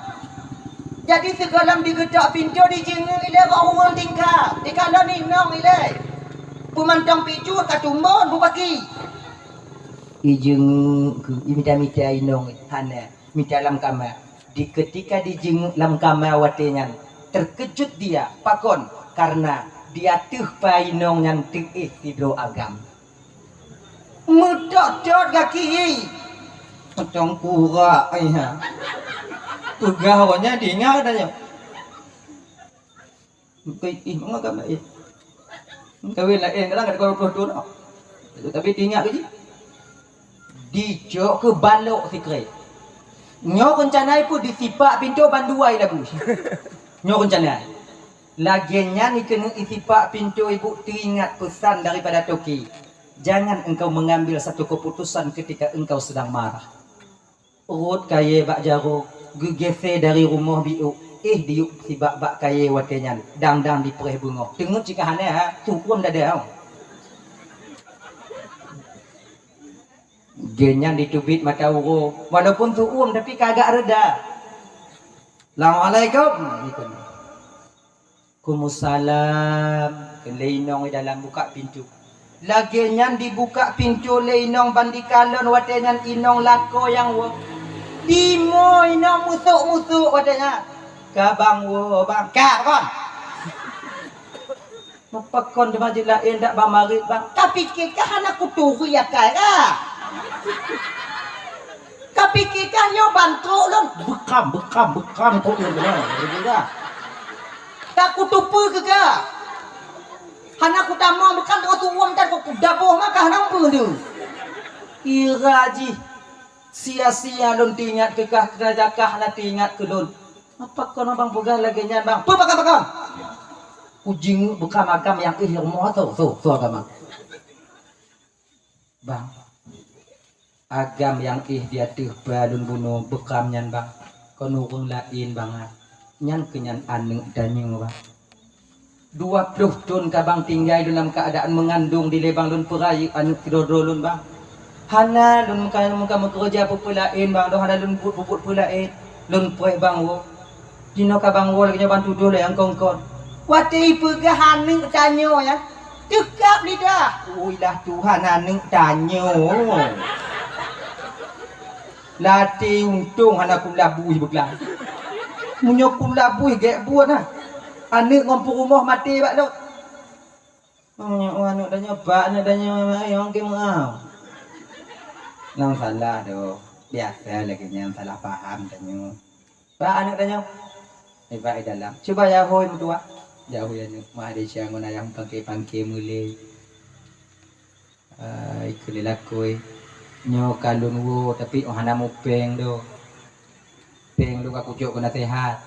Jadi segalam digedak pintu dijengeng ile orang tingkap. Dikala ni nong ile. Pemantang picu katumbon bupaki. Ijeng ke imita-mita inong hana mita lam kamar. Di ketika dijengeng lam kamar watenya terkejut dia pakon karena dia tuh painong yang tiih tidur agam. Medot-dot kaki. Macam kura ayah. Pegawainya dengar katanya. Ih, mengagam lah. Kawin lah, kadang ada kau no. Tapi tinggal ke je. Dijok ke balok sikret. Nyo rencanai pun disipak pintu banduai lagu. Nyo rencanai. Laginya ni kena isipak pintu ibu teringat pesan daripada Toki. Jangan engkau mengambil satu keputusan ketika engkau sedang marah. Urut kaya bak jaruk, gegese dari rumah biuk. Diuk si bak kaya watenya, dang di perih bunga. Tengok jika hana ha, tukum dada. Genyan ditubit mata uru, walaupun tuum tapi kagak reda. Assalamualaikum. Kumusalam. Kelenong di dalam buka pintu. Lagi nyan dibuka pintu leinong bandikalon watenyan inong lako yang wo. Timo inong musuk watenya. Kabang wo bang. Kabang. Mapakon di majlis lain dak bang marit bang. Tapi kekah anak kutu ya kaya. Tapi kekah nyo bantu lon. Bekam kok yo benar. Tak kutupu kekah. Hana ku tamang bekan dengan tuwam dan ku daboh maka hana apa tu. Kira ji sia-sia lon tingat kekah kedajakah na tingat ke lon. Apa kau bang boga lagi nyan bang? Pakam. Ujing buka makam yang rumah tu agama. Bang. Agam yang dia tuh balun bunuh bekam nyan bang. Kau nurung lain banget. Nyan kenyan aneng danyeng bang. 20 tahun kabang tinggal dalam keadaan mengandung di lebang lun perai anu tidur lun bang. Hana lun muka kerja pulain bang, doh hana lun bubut pulain lun puai bang wo. Dino kabang wo lagi bantu dulu yang kongkon. Wati pegah haneng tanyo ya. Tekap lidah. Uilah Tuhan haneng tanyo. Lati untung hana kulabui beglang. Munyo kulabui gek buat nah. Anak ngompu rumah mati bak dok. Anu dah nyoba, dah nyoba yang ke mau. Nang salah dok. Biasa lagi yang salah paham dah nyoba. Ba anak dah nyoba. Ba dalam. Coba ya hoi mutua. jauh ya nyo mah ada siang ayam pangke mulai ikut dilakui nyo kalun wo tapi ohana mo peng do aku jok kena sehat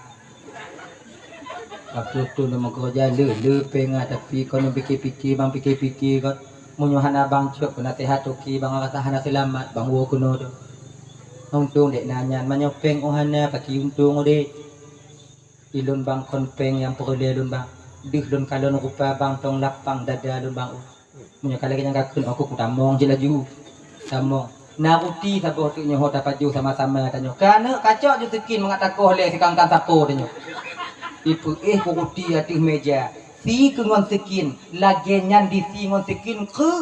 waktu tu nama kerja le peng tapi kau nak fikir bang fikir kau munyohana bang jok kena sehat oki bang kata hana selamat bang wo kuno do untung dek nanyan manyopeng ohana pakai untung dek ilun bang konpeng yang perlu ilun bang dih lun kalon rupa bang tong lapang dada lun bang punya kali yang kakun aku kutamong je laju tamong naruti sabo tu nyoh dapat ju sama-sama tanyo kana kacok je tekin mengatakoh le sikangkan sapo tanyo ipu kuruti atih meja si kengon tekin lagenyan di si ngon tekin ke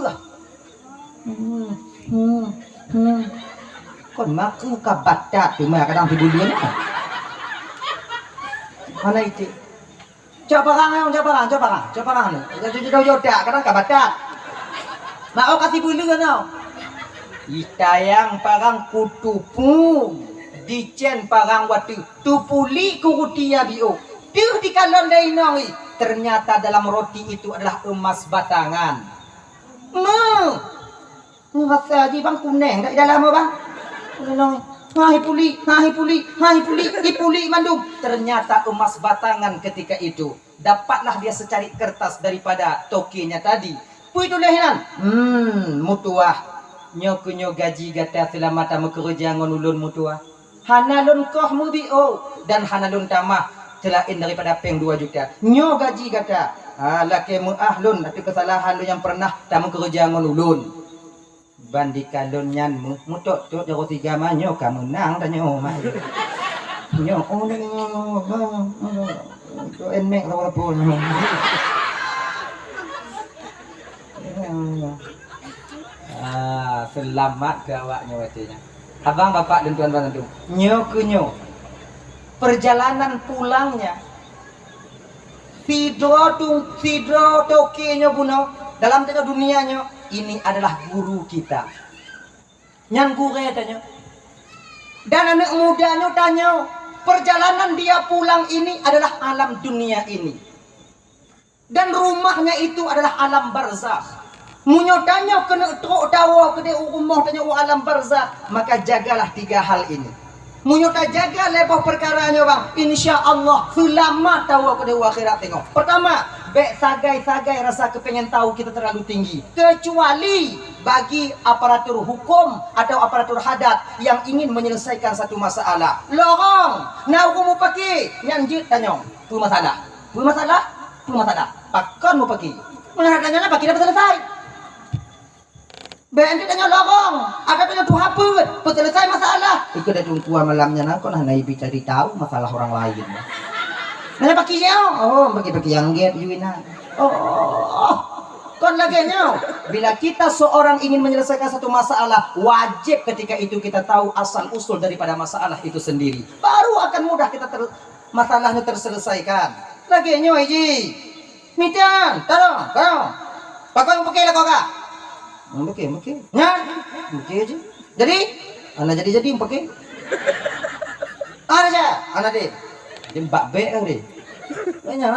kon maku kabatat tu mah kadang tibulian mana itu? Coba orang nih. Jadi kau jodoh, kadang kabatat. Mau kasih bulu kan kau? Itayang parang kutupu, dicen parang watu, tupuli kurutia bio. Tuh di kalon lainoi. Ternyata dalam roti itu adalah emas batangan. Rasa aja bang kuning, tak dalam apa bang? Hai puli, ipuli mandum. Ternyata emas batangan ketika itu. Dapatlah dia secari kertas daripada tokinya tadi. Pui tu lehinan. Mutuah. Nyo gaji gata selamata mekerja ngonulun mutuah. Hanalun koh mubio. Dan hanalun tamah. Selain daripada peng 2 juta. Nyo gaji gata. Laki muahlun. Tapi kesalahan lu yang pernah tak mekerja ngonulun. Bandi kalon nyan mutok jauh 3 manyo kamu nang tanyo mah nyo to enek apa pun selamat ke awaknya watinya abang bapak dan tuan-tuan itu nyo perjalanan pulangnya sidro tokinya buno dalam tengah dunianya ini adalah guru kita. Nyan gure tanya. Dan anak mudanya tanya, perjalanan dia pulang ini adalah alam dunia ini. Dan rumahnya itu adalah alam barzakh. Munyo tanya kena truk tawa ke rumah tanya alam barzakh, maka jagalah 3 hal ini. Munyo tak jaga lepas perkaranya bang, insya Allah selamat tawa ke akhirat tengok. Pertama, bek sagai-sagai rasa kepengen tahu kita terlalu tinggi. Kecuali bagi aparatur hukum atau aparatur hadat yang ingin menyelesaikan satu masalah. Lorong, nak aku mau pakai, nyanjit tanya, tu masalah. Pakon mau pakai. Menurut tanya pakai dapat selesai. Bek tanya lorong, ada tanya tu apa? Selesai masalah. Ikut dah tungkuan malamnya nak kau nak naik cari tahu masalah orang lain. Mana pakai siapa? Oh, pakai yang get Yuina. Kon lagi nyo. Bila kita seorang ingin menyelesaikan satu masalah, wajib ketika itu kita tahu asal usul daripada masalah itu sendiri. Baru akan mudah kita masalahnya terselesaikan. Lagi nyo Iji. Mitian, tolong. Pakai pakai lah kau kak. Pakai. Nyan, pakai aja. Jadi, anak jadi pakai. Aja, anak deh. Dia mbak be kan deh. Banyak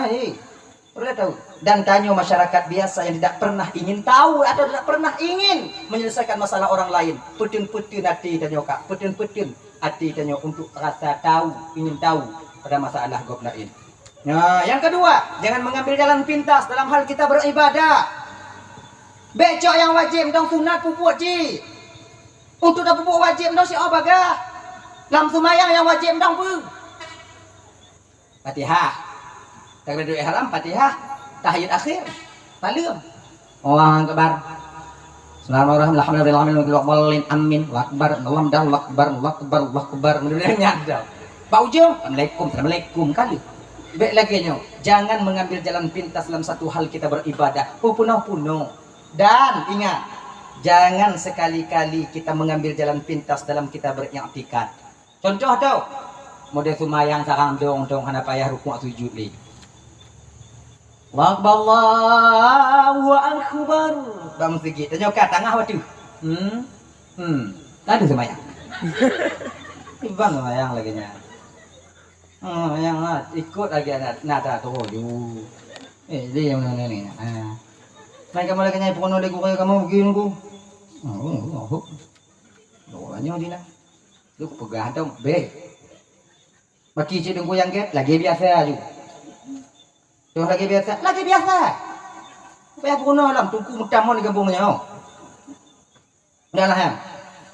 perlu tahu. Dan tanya masyarakat biasa yang tidak pernah ingin tahu atau tidak pernah ingin menyelesaikan masalah orang lain. Putun hati tanya kak. Putun hati tanya untuk rasa tahu, ingin tahu pada masalah gop lain. Nah, yang kedua, jangan mengambil jalan pintas dalam hal kita beribadah. Becok yang wajib dong sunat pupuk ji. Untuk dah pupuk wajib dong si bagah. Lam sumayang yang wajib dong pu. Fatihah. Takbiratul ihram, Fatihah, tahiyat akhir. Salam. Allahu akbar. Bismillahirrahmanirrahim. Amin. Akbar. Akbar. Mendengarnya ada. Pak ujung, Assalamualaikum kali. Baik lagi nyo. Jangan mengambil jalan pintas dalam satu hal kita beribadah. Puno. Dan ingat, jangan sekali-kali kita mengambil jalan pintas dalam kita beriktikad. Contoh tau, model sumayang sarang dong hana payah rukuk sujud li. Allahu akbar. Bang segi, tanya kat tengah waktu. Ada sumayang. Bang sumayang lagi nya. Yang ikut lagi nada tu. Dia yang mana ni? Mai kamu lagi nyai pono lagi kamu begini ku. Doanya dina. Lu pegah dong, be. Baki cidung ku yang get lagi biasa aja. Tuh lagi biasa. Supaya pono alam tungku mutamon gabungnya. Udahlah ya.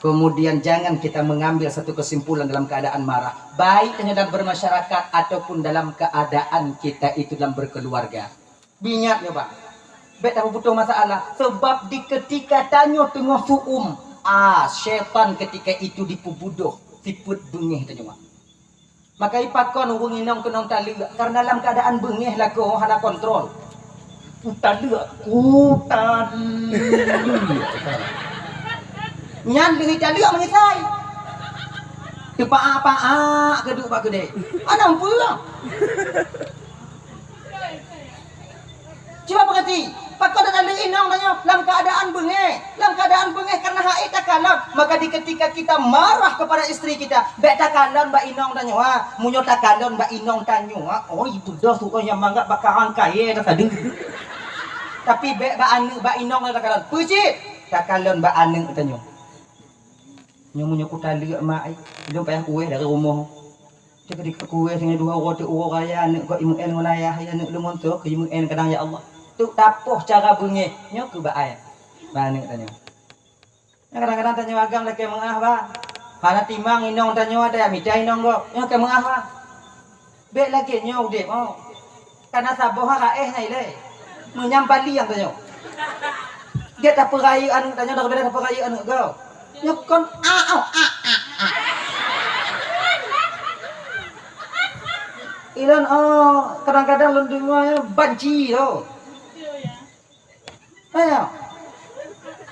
Kemudian jangan kita mengambil satu kesimpulan dalam keadaan marah. Baik dalam bermasyarakat ataupun dalam keadaan kita itu dalam berkeluarga. Bingat ya Pak. Bet apa butuh masalah. Sebab di ketika tanya tengah suum. Syaitan ketika itu dipubuduh. Siput bengih tanya Pak. Maka ipakon urung inong kenong tali. Karena dalam keadaan bengih lah kau hana kontrol. Utali. Nyan dengan tali mengisai. Tepak apa keduk pak gede. Ana pulang. Coba berhati. Pakon dan tali inong tanya dalam keadaan bengeh karena haid takalon. Maka di ketika kita marah kepada istri kita, bek takalon mbak inong tanya, munyo takalon mbak inong tanya, oh itu dah suka yang mangga bakaran kaya tadi. Tapi bek mbak inong takalon, puji takalon mbak aneng tanya. Nyomunyo ku tali mak ai belum payah kue dari rumah cek dik kue sing dua roti raya nek kok imu en ngonayah ya nek lu montok ke imu en kadang ya Allah tu tapoh cara bunyi nyo ku ba ai bane tanya kadang-kadang tanya agam lagi mengah ba hana timang inong tanya ada mita inong kok nyo ke mengah ba be lagi nyo dek oh karena saboh ha nai le menyampali yang tanya dia tak perai anu tanya dak beda tak perai anu kau nyokon Ilan kadang-kadang lundungnya banci tu. Ayo.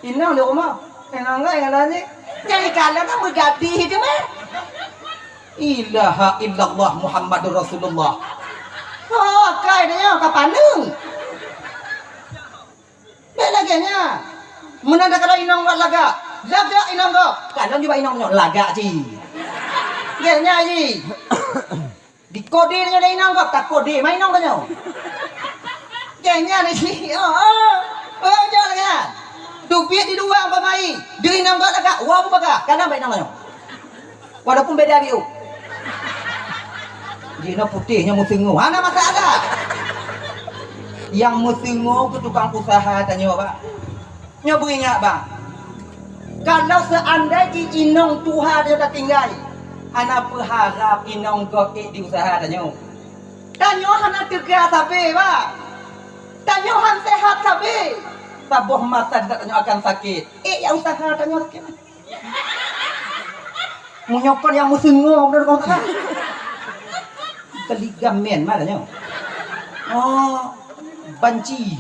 Ina le rumah. Enang enggak ni. Jadi kalian nak berganti itu mah. Ilaha illallah Muhammadur Rasulullah. Kai dia kapan lu? Belaganya. Mana ada kalau inang buat laga? Laga inang kau. Kadang juga inang nyo laga ji. Genya ji. Di kode nya ada inang kau, tak kode main inang kau. Genya ni ji. Jangan kan. Dupiat di dua apa mai. Dia inang kau laga, wah baga. Kadang main inang kau. Walaupun beda dia. Jina putihnya musingo. Mana masalah? Yang musingo ke tukang usaha tanya Pak. Nyo ingat Bang. Kalau seandainya inong Tuhan dia dah tinggal, anak berharap inong gokek di usaha tanya. Tanya anak tegak sabi, Pak. Tanya han sehat sabi. Sabuh masa tidak tanya akan sakit. Yang usaha tanya sakit. Menyokon yang musingo benar kau tak? Keligamen mana tanya? Banci.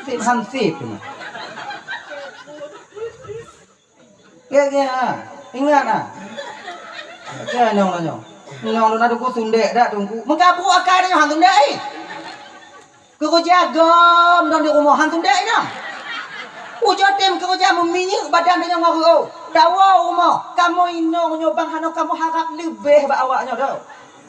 Sip hansip. Ya, ingat ah. Ya, nyong. Nyong lu nado ku sundek dak tunggu. Mengkapu akar nyo han sundek. Ku jagom don di rumah han sundek ina. Ujo tem ku jam meminyi badan dia ngoro. Dawa rumah. Kamu inong nyobang hano kamu harap lebih ba awaknya dah.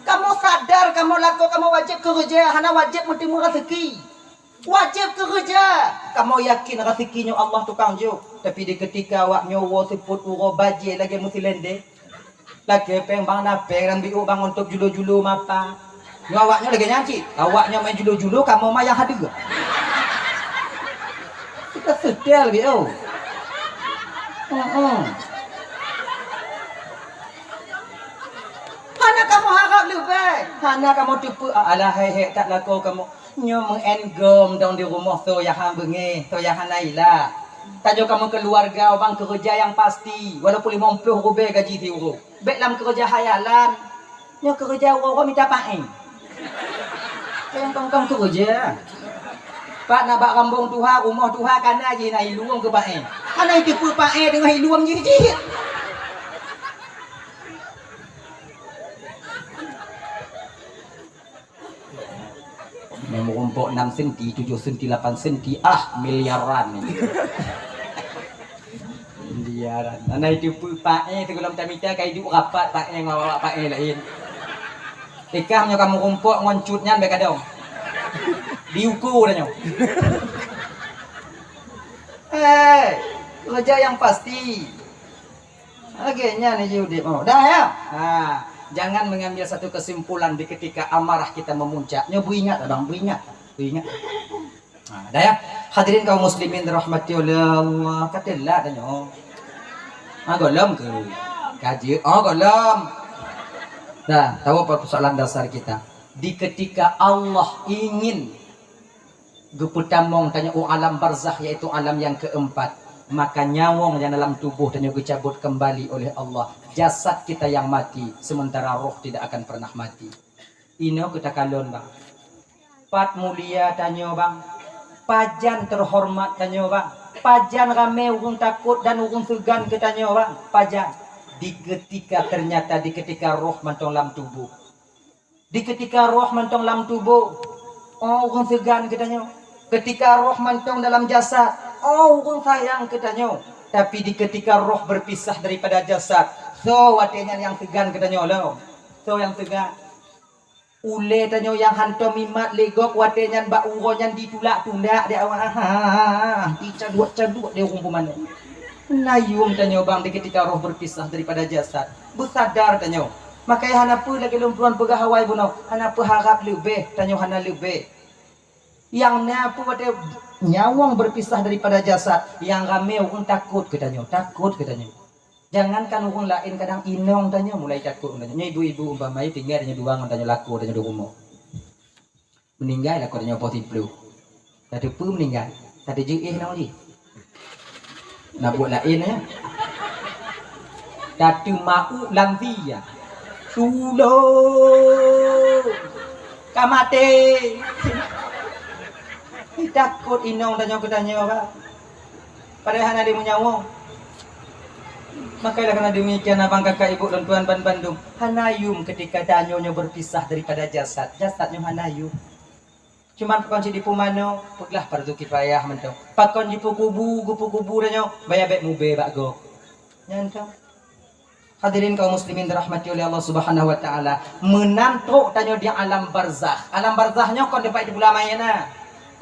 Kamu sadar kamu laku kamu wajib kerja, hana wajib mentimu rezeki. Wajib kerja. Kamu yakin rezekinya Allah tukang juk. Tapi di ketika awak nyowo seput uro baje lagi mesti lende. Lagi peng bang napeng dan biu bang untuk julu-julu mapa. Awaknya lagi nyanci. Awaknya main julu-julu kamu mah yang hadir. Kita setel biu. Hana kamu harap lebih. Hana kamu tipu alah hei tak laku kamu. Nyo mengenggom dong di rumah tu yang bengi, tu yang naila. Tajo kamu keluarga bang kerja yang pasti, walaupun 50 rubel gaji diurut. Baik dalam kerja hayalan, nyo kerja orang minta paen. Yang tong kerja. Pak nak bak rambung tuha, rumah tuha kana je nak iluang ke paen. Ana tipu paen dengan iluang je. Merumpuk 6 senti, 7 senti, 8 senti, miliaran ini. Miliaran. Nana itu pun pakai sebelum tamita kai duk rapat pakai ngawa pakai lain. Ikahnya kamu rumpuk ngoncutnya baik adong. diukur tanya. Kerja yang pasti. Akhirnya nih Yudi mau. Dah ya. Nah, jangan mengambil satu kesimpulan di ketika amarah kita memuncak. Bu ingat, Abang, bu ingat. Nah, dah ya. Hadirin kaum muslimin dirahmati oleh Allah. Katalah tanya. Golem ke? Kaji. Golem. Dah, tahu apa persoalan dasar kita? Di ketika Allah ingin geputamong tanya alam barzakh, yaitu alam yang keempat, maka nyawong yang dalam tubuh tanya dicabut kembali oleh Allah. Jasad kita yang mati, sementara roh tidak akan pernah mati. Ino kita kalon bang. Pat mulia tanya bang. Pajan terhormat tanya bang. Pajan rame urung takut dan urung segan kita tanya bang. Pajan. Di ketika roh mantong dalam tubuh. Di ketika roh mantong dalam tubuh, urung segan kita tanya. Ketika roh mantong dalam jasad, urung sayang kita tanya. Tapi di ketika roh berpisah daripada jasad, so watenya yang segan kita tanya lo. So yang segan. Ule tanyo yang hanto mimat legok watenya bak uronyan ditulak tundak dia awak dicaduk dia rumpuman. Nayum tanyo bang di ketika roh berpisah daripada jasad. Bersadar tanyo. Makanya hanapa lagi lumpuan pegawai buno. Hanapa harap lebih tanyo hana lebih. Yang napa wate nyawang berpisah daripada jasad, yang rame urang takut katanya, takut katanya. Jangankan urang lain kadang inong tanya mulai takut tanya. Ibu-ibu umpamanya tinggal tanya duang tanya laku tanya di rumah. Meninggal laku tanya positif. Tadi pun meninggal. Tadi je nang ji. Nak buat lain ya. Tadi mau lantia. Sulo. Kamate. Takut inong tanya apa? Padahal ada menyawong. Makanya karena demikian abang kakak ibu dan tuan ban Bandung, hanayum ketika danyonya berpisah daripada jasad, jasadnya hanayum. Cuman pakon di pumano, peglah fardu kifayah mentong. Pakon di kubu danyo, bayabek mube bakgo. Nyantong. Hadirin kaum muslimin dirahmati oleh Allah Subhanahu wa taala, menantuk tanyo di alam barzakh. Alam barzahnya kon depak di bulamayana.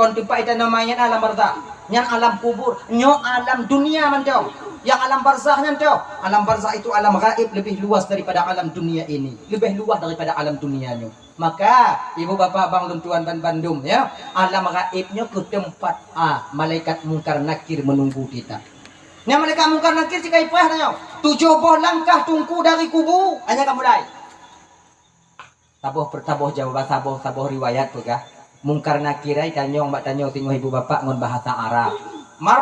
Kon depak itu namanya alam barzakh. Yang alam kubur, nyo alam dunia mentong. Yang alam barzahnya mentong. Alam barzakh itu alam gaib, lebih luas daripada alam dunia ini. Lebih luas daripada alam dunianya. Maka ibu bapak abang dan tuan ban Bandung ya, alam gaibnya ke tempat malaikat mungkar nakir menunggu kita. Nya malaikat mungkar nakir jika ipah tanya, 70 langkah tungku dari kubu, hanya kamu mulai. Taboh jawaban taboh riwayat pegah. Mungkar nakir ai tanyong mbak tanyong tinggal ibu bapak ngon bahasa Arab. Man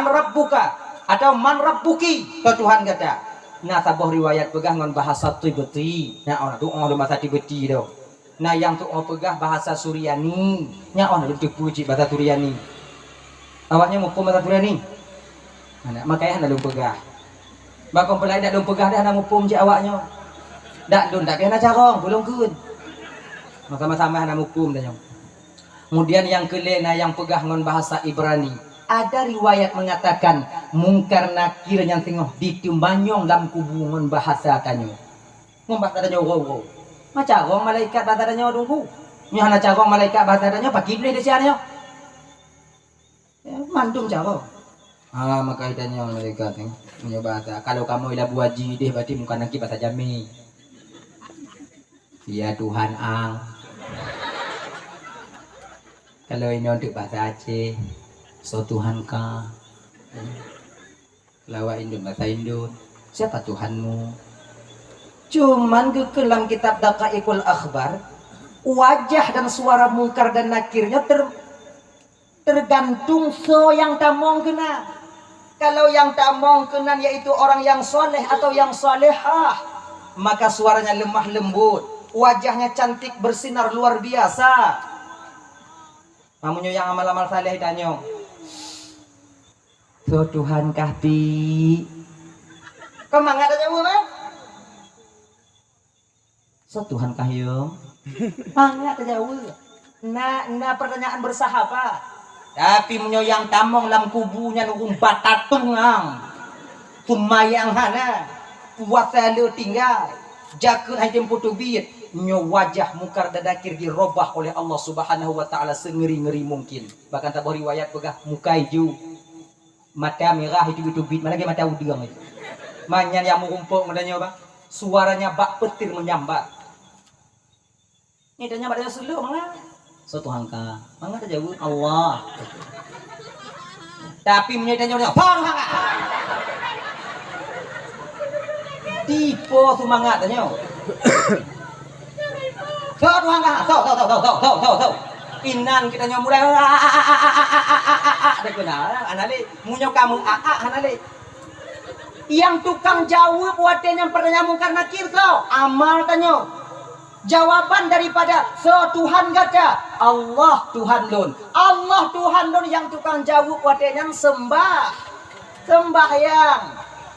rabbuka atau man rabbuki ke Tuhan kata. Nah taboh riwayat pegah ngon bahasa Tibeti. Nah orang tu orang bahasa Tibeti tu. Nah yang tu orang pegah bahasa Suryani. Nya orang tu puji bahasa Suryani. Awaknya mau bahasa Suryani. Nah, makanya anda pegah. Bakon pelai dak pegah dah nak mupum je awaknya. Dak dun dak kena carong belum kun. Sama-sama anda mupum dah. Kemudian yang kelena yang pegah ngon bahasa Ibrani. Ada riwayat mengatakan mungkar nakir yang tengah ditimbanyong dalam kubungan bahasa tanyo. Ngombak tanyo wow. Macam orang malaikat bahasa tanyo dungku. Nya hana carong malaikat bahasa tanyo pakai boleh dia sianyo. Mandum carong. Maka tanyo malaikat punya bahasa. Kalau kamu ilah buaji deh berarti muka nakir bahasa Jami. Ya Tuhan ang. Kalau ini untuk bahasa Aceh, so Tuhan ka. Lawa Indon bahasa Indon. Siapa Tuhanmu? Cuman ke dalam kitab Daqaiqul Akhbar, wajah dan suara mungkar dan nakirnya tergantung so yang tamong kena. Kalau yang tamong kena yaitu orang yang soleh atau yang solehah, maka suaranya lemah lembut, wajahnya cantik bersinar luar biasa. Namunnya yang amal-amal saleh danyo. So Tuhan kahti. Kemang ada nyawa kan? So Tuhan kahyo. Mangga ada nyawa. Nah pertanyaan bersahabat. Tapi munyo yang tamong lam kubunya nurung batatungang. Tumayang hana. Puasa le tinggal. Jakun hajem potobit. nyo wajah mungkar dan nakir dirobah oleh Allah Subhanahu wa taala sengeri-ngeri mungkin. Bahkan tak riwayat begah mukai ju mata merah itu bit mana mata udang itu. Manyan yang mengumpul menanya bang, suaranya bak petir menyambar. Ini tanya pada selu mana? So Tuhan ka, mana jauh Allah. Tapi menyedanya orang, "Pang hang." Tipe semangat tanya. So Tuhan ka, so. Inan kita nyo mulai ada kena anale munyo kamu anale. Yang tukang jawab buatnya yang pernah nyamuk karena kirso amal tanyo. Jawaban daripada so Tuhan gata Allah Tuhan lon. Allah Tuhan lon yang tukang jawab buatnya yang sembahyang.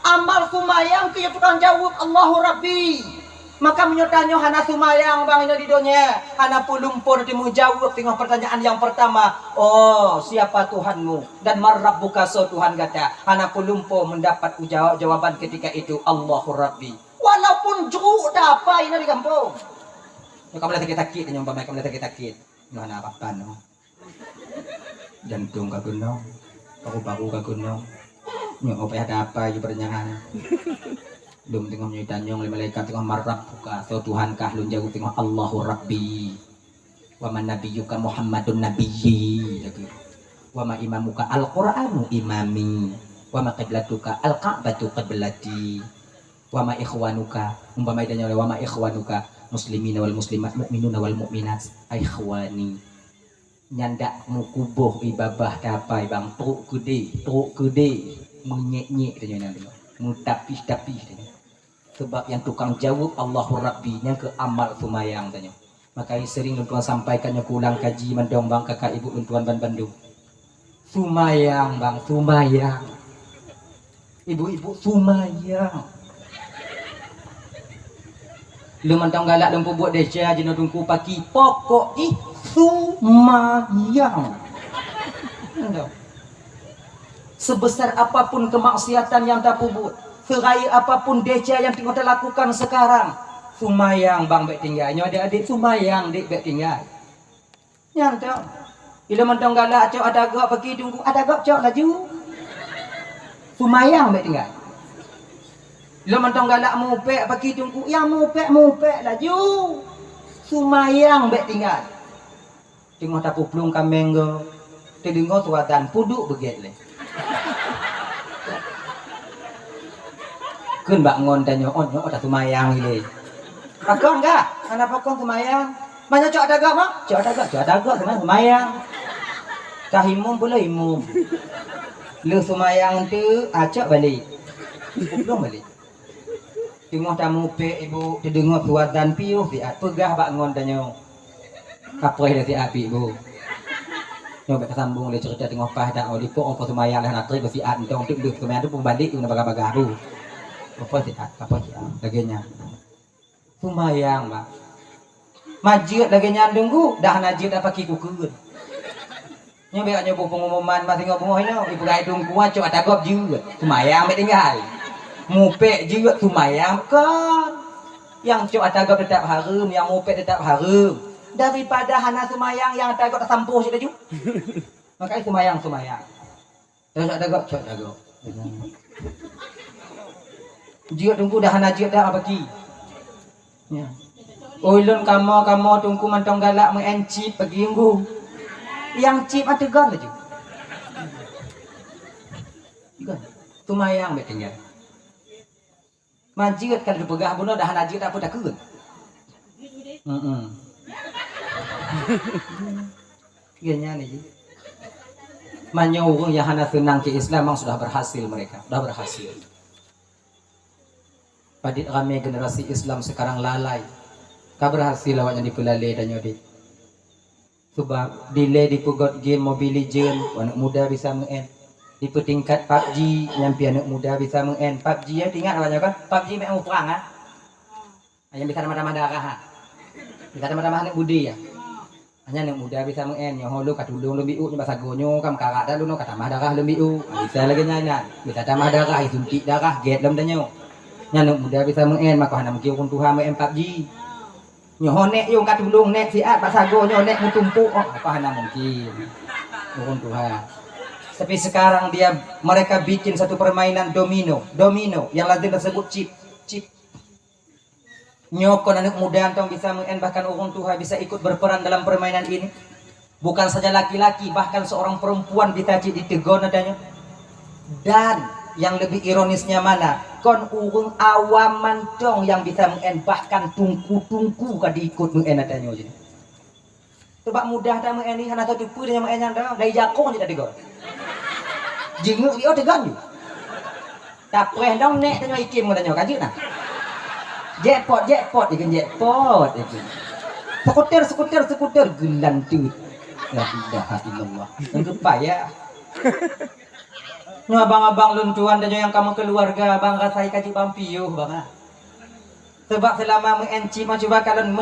Amal sumayang ke tukang jawab Allahu Rabbi. Maka menyotanyo hana sumayang bang ini di donya. Hana pulumpur timu jawab tengok pertanyaan yang pertama. Oh siapa Tuhanmu? Dan marrabbuka so Tuhan gata. Hana pulumpur mendapat jawaban ketika itu Allahu Rabbi. Walaupun jeruk dapat ini di kampung. Kamu lihat sakit-sakit tanya umpamanya kamu lihat sakit-sakit. Mana apa-apa no. Jantung kagunong. Paru-paru kagunong. Nyok apa ada apa ya pertanyaan. Belum tengok nyuitan yang malaikat tengok marrab buka so Tuhan kah lun jauh tengok Allahu Rabbi wa man nabiyyuka Muhammadun nabiyyi wa ma imamuka al-Qur'anu imami wa ma qiblatuka al-Ka'batu qiblati wa ma ikhwanuka umpama idanya wa ma ikhwanuka muslimina wal muslimat mu'minuna wal mu'minat ikhwani nyandak mukubuh ibabah dapai bang truk gede menyek-nyek tanya nanti mutapis-tapis tanya. Sebab yang tukang jawab Allahu Rabbi yang ke amal sumayang tanya. Makanya sering tuan sampaikannya kulang kaji mendong bang kakak ibu tuan ban Bandung. Sumayang bang, sumayang. Ibu-ibu sumayang. Lu mentang galak lumpuh buat desya jenuh tungku pagi pokok sumayang. Sebesar apapun kemaksiatan yang tak pubut, serai apapun deca yang tengok lakukan sekarang, sumayang bang bek tinggalnya adik-adik sumayang dek bek tinggal. Nyantau. Bila mentong galak cok ada gak pergi tunggu ada gak cok laju. Sumayang bek tinggal. Bila mentong galak mupek pergi tunggu yang mupek laju. Sumayang bek tinggal. Tengok tapu pelung kameng go. Tengok tuatan puduk begitu le. Kun bak ngon tanya onyo ada sumayang ile. Pakon enggak? Anak pakon sumayang. Mana cok ada gak mak? Cok ada gak sama sumayang. Kahimum pula imum. Lu sumayang tu acak balik. Belum balik. Tengok tamu pe ibu terdengar suatan piuh siat pegah bak ngon tanya. Apa dah siat ibu? Nyoba kesambung le cerita tengok pah dak oli pok apa sumayang lah nak tri siat entong tik duk sumayang tu pun balik tu nak baga-baga tu. Apa siat laginya sumayang bang majid lagi nyandung ku dah najid dah pakai kukeun nya beak nyoba pengumuman masih ngomong ino ibu gai dung ku cok ada gop juga sumayang mek tinggal mupek juga sumayang kan yang cok ada gop tetap harum yang mupek tetap harum daripada hana sumayang yang ada gop sampuh sudah ju makanya sumayang terus ada gop cok ada gop jiut tunggu dah najib dah bagi. Ya. Ulun kamu tunggu mantong galak mengencip pergi nggu. Yang cip ada gan laju. Gan. Sumayang bet tinggal. Majid kalau dipegah bunuh dah najib dah pun dah keun. Ganya ni. Manyau yang hana senang ke Islam memang sudah berhasil mereka, sudah berhasil. Padit ramai generasi Islam sekarang lalai. Kau berhasil awaknya dipelalai dan nyodit. Sebab delay di pugot game Mobile Legend, anak muda bisa mengen. Di petingkat PUBG, nyampi anak muda bisa mengen. PUBG ya, ingat awaknya kan? PUBG memang perang ah. Yang bisa nama-nama darah ah. Bisa nama-nama anak budi ya. Hanya anak muda bisa mengen. Yang hulu katulung lebih u, bahasa gonyo kam karat dah lu kata mah darah lebih u. Bisa lagi nyanyi. Bisa tambah darah, suntik darah, get lem danyo. Anak muda bisa mengen maka hana mungkin Tuhan mengen PUBG. Nyonek yung katulong nek siat Pak Sago nyonek mutumpuk. Oh, apa hana mungkin. Nuhun Tuhan. Tapi sekarang mereka bikin satu permainan domino yang lazim tersebut chip. Nyokon anak muda antong bisa bahkan urung Tuhan bisa ikut berperan dalam permainan ini. Bukan saja laki-laki, bahkan seorang perempuan bisa ditegur adanya. Dan yang lebih ironisnya mana? Kon urung awaman dong yang bisa bahkan tungku diikut adanya. Coba mudah dah ini karena tu tipu dia dah dari jakong tidak digor. Jenguk dia tegan you. Tak pernah dong nek tanya ikim katanya kaji nah. Jackpot ikan jackpot ikan. Skuter gelan tu. La ilaha illallah. Untuk payah. Nu abang-abang luntuan tanya yang kamu keluarga bang rasai kaji bampiuh bang. Sebab selama mengenci coba kalian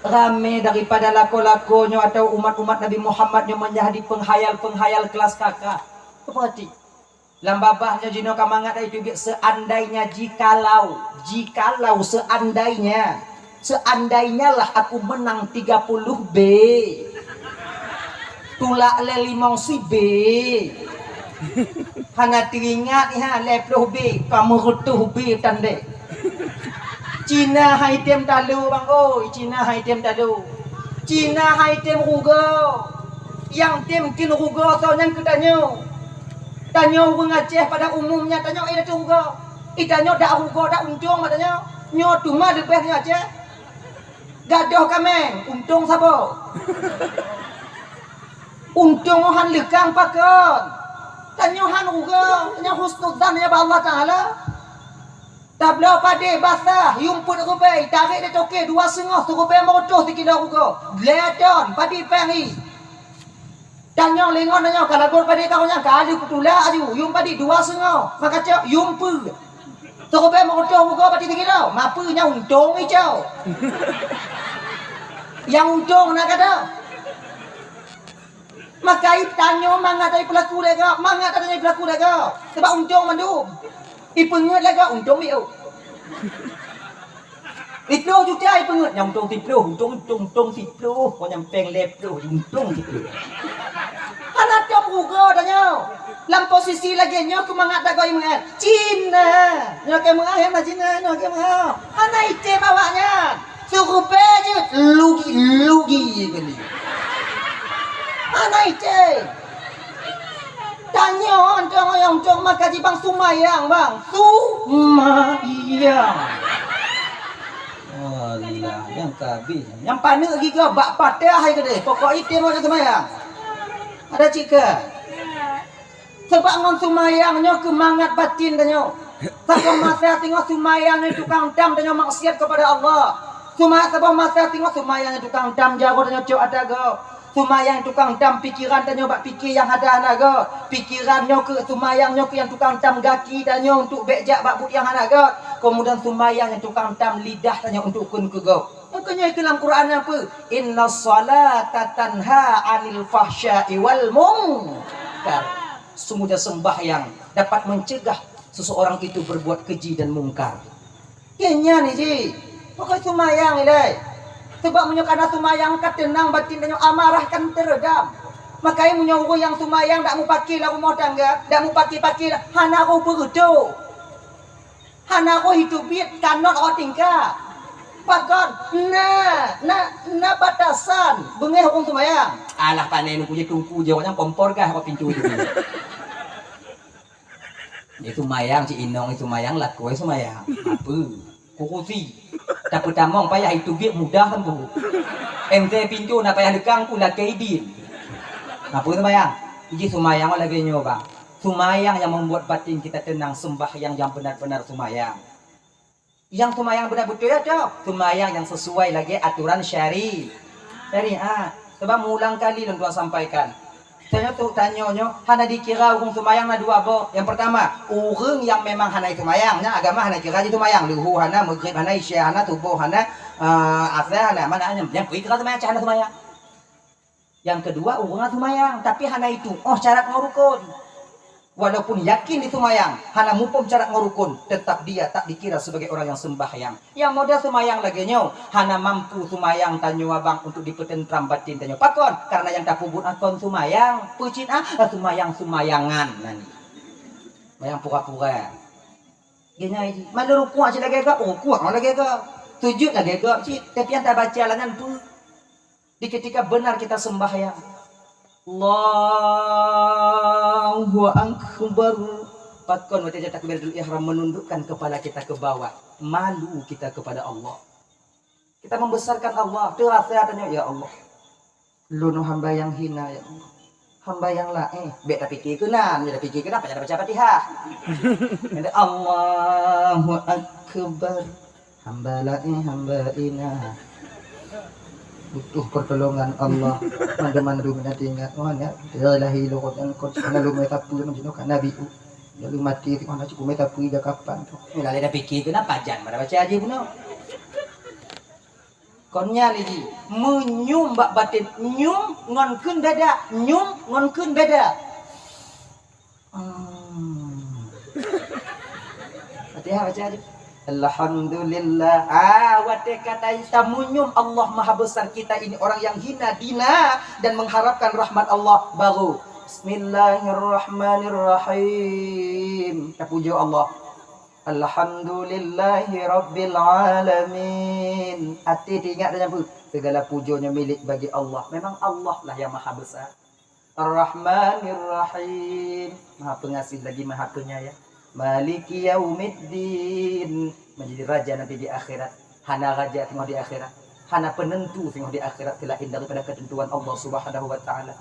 rame daripada lako-lakonya atau umat-umat Nabi Muhammad yang menjadi penghayal kelas kakak. Seperti lambabahnya jino kamangat itu seandainya jikalau seandainya lah aku menang 30B tulak le 5 B hana teringat ya le 10B kamu rutuh B tande Cina haitem dalu bang oi Cina haitem dalu Cina haitem rugo yang tim kin rugo soalnya tanyo Aceh pada umumnya tanyo itu rugo itanyo dak rugo dak untung katanya nyo cuma lebih ni Aceh gadoh kameng untung sabo untung han lekang pakon tanyo han rugo tanyo husnudzan ya Allah Taala. Tabla pade basah yumput rubai tarik dia toke 2,5 rubai motor 3 kilo rugo ledon padi pengi tanyong lengon nanya kalau gol padi kau nya kali kutula aju yum padi 2,5 maka cak yumpu rubai motor rugo padi 3 kilo mapunya untung hijau yang untung nak kata maka tanyo mangat dari pelaku lega mangat dari pelaku lega sebab untung mandu ipengut lega untung dia itu juga ipengut yang untung tiplo kau yang penglep untung tiplo anak dia buka tanya dalam posisi lagi nyo kemangat tak kau ingat Cina nyo kemangat yang Cina nyo kemangat anak itu bawanya suruh peje lugi kali anak itu tanya orang yang cuma kaji bang Sumayang bang Sumayang Allah yang kabis yang panik lagi ke bak patah hai ke deh pokok itu mau Sumayang ada cika sebab ngon Sumayangnya kemangat batin tanya sebab masa tengok Sumayangnya tukang dam tanya maksiat kepada Allah sebab masa tengok Sumayangnya tukang dam jago tanya cok ada go Sumayang tukang dam pikiran tanya bak pikir yang ada anaga pikirannya ke Sumayangnya ke yang tukang dam gaki tanya untuk bejak bak but yang anaga kemudian Sumayang yang tukang dam lidah tanya untuk kun ke go makanya dalam Quran apa inna salata tanha anil fahsya'i wal munkar sungguhnya sembahyang dapat mencegah seseorang itu berbuat keji dan mungkar kayaknya nih ji pokoknya Sumayang ini sebab menyokana Sumayang ketenang batin dan amarah kan teredam makanya menyuruh yang Sumayang tak mau pakai lah rumah tangga tak mau pakai hana aku berutuh hana aku hidup biat kanot orang tingkah pagon na batasan bengeh orang Sumayang alah panen punya tungku jawabnya kompor kah apa pintu itu itu Sumayang si Inong itu Sumayang lah kue Sumayang apa kukusi tapi tamong payah itu biar mudah kan bu MT pintu nak payah dekang pula kaidin apa Sumayang ini Sumayang lagi nyoba Sumayang yang membuat batin kita tenang sembahyang yang benar-benar Sumayang yang Sumayang benar-betul ya cok Sumayang yang sesuai lagi aturan syariah sebab mulang kali yang tuan sampaikan saya tuh tanyonyo hana dikira urung Sumayang na dua bo yang pertama urung yang memang hana Sumayangnya agama hana kira itu Sumayang luhu hana maghrib hana isya hana tubuh hana asal hana mana hanya yang kira Sumayang hana Sumayang yang kedua urung Sumayang tapi hana itu syarat ngurukun Walaupun yakin di sumayang, hana mupom cara ngurukun, tetap dia tak dikira sebagai orang yang sembahyang. Yang modal sumayang lagi nyo, hana mampu sumayang tanyo abang untuk dipetentram batin tanyo. Pakon, karena yang tak pubun akon sumayang, pucin sumayang-sumayangan nani. Mayang pura-pura. Gini aja, malu kuat sih lagi ke, kuat lagi ke, sujud lagi ke, tapi yang tak baca langan tu. Di ketika benar kita sembahyang. Allahu Akbar. Patkon waktu takbiratul ihram menundukkan kepala kita ke bawah. Malu kita kepada Allah. Kita membesarkan Allah. Terasa tanya, ya Allah. Lu hamba yang hina ya Allah. Hamba yang lain. Bek tak fikir kenan, tak fikir kenapa jangan baca Fatihah. Allahu Akbar. Hamba lain, hamba ina. Butuh pertolongan Allah. Mandu-mandu tinggal. Oh ya, ilahi lokot dan kot lalu mereka pun menjenuhkan Nabi. Lalu mati mana cukup mereka pun dah kapan tu. Mula ada fikir kenapa jangan mana baca aja pun. Konya lagi menyum bak batin nyum ngon kun beda nyum ngon kun beda. Fatihah baca aja. Alhamdulillah. Wate kata tamunyum Allah maha besar, kita ini orang yang hina dina dan mengharapkan rahmat Allah baru. Bismillahirrahmanirrahim. Kita puji Allah. Alhamdulillahi rabbil alamin. Hati diingat dengan apa? Segala pujunya milik bagi Allah. Memang Allah lah yang maha besar. Ar-Rahmanir-Rahim. Maha pengasih lagi maha penyayang. Maliki yaumiddin. Menjadi raja nanti di akhirat. Hana raja tengok di akhirat. Hana penentu tengok di akhirat. Selain daripada ketentuan Allah subhanahu wa ta'ala.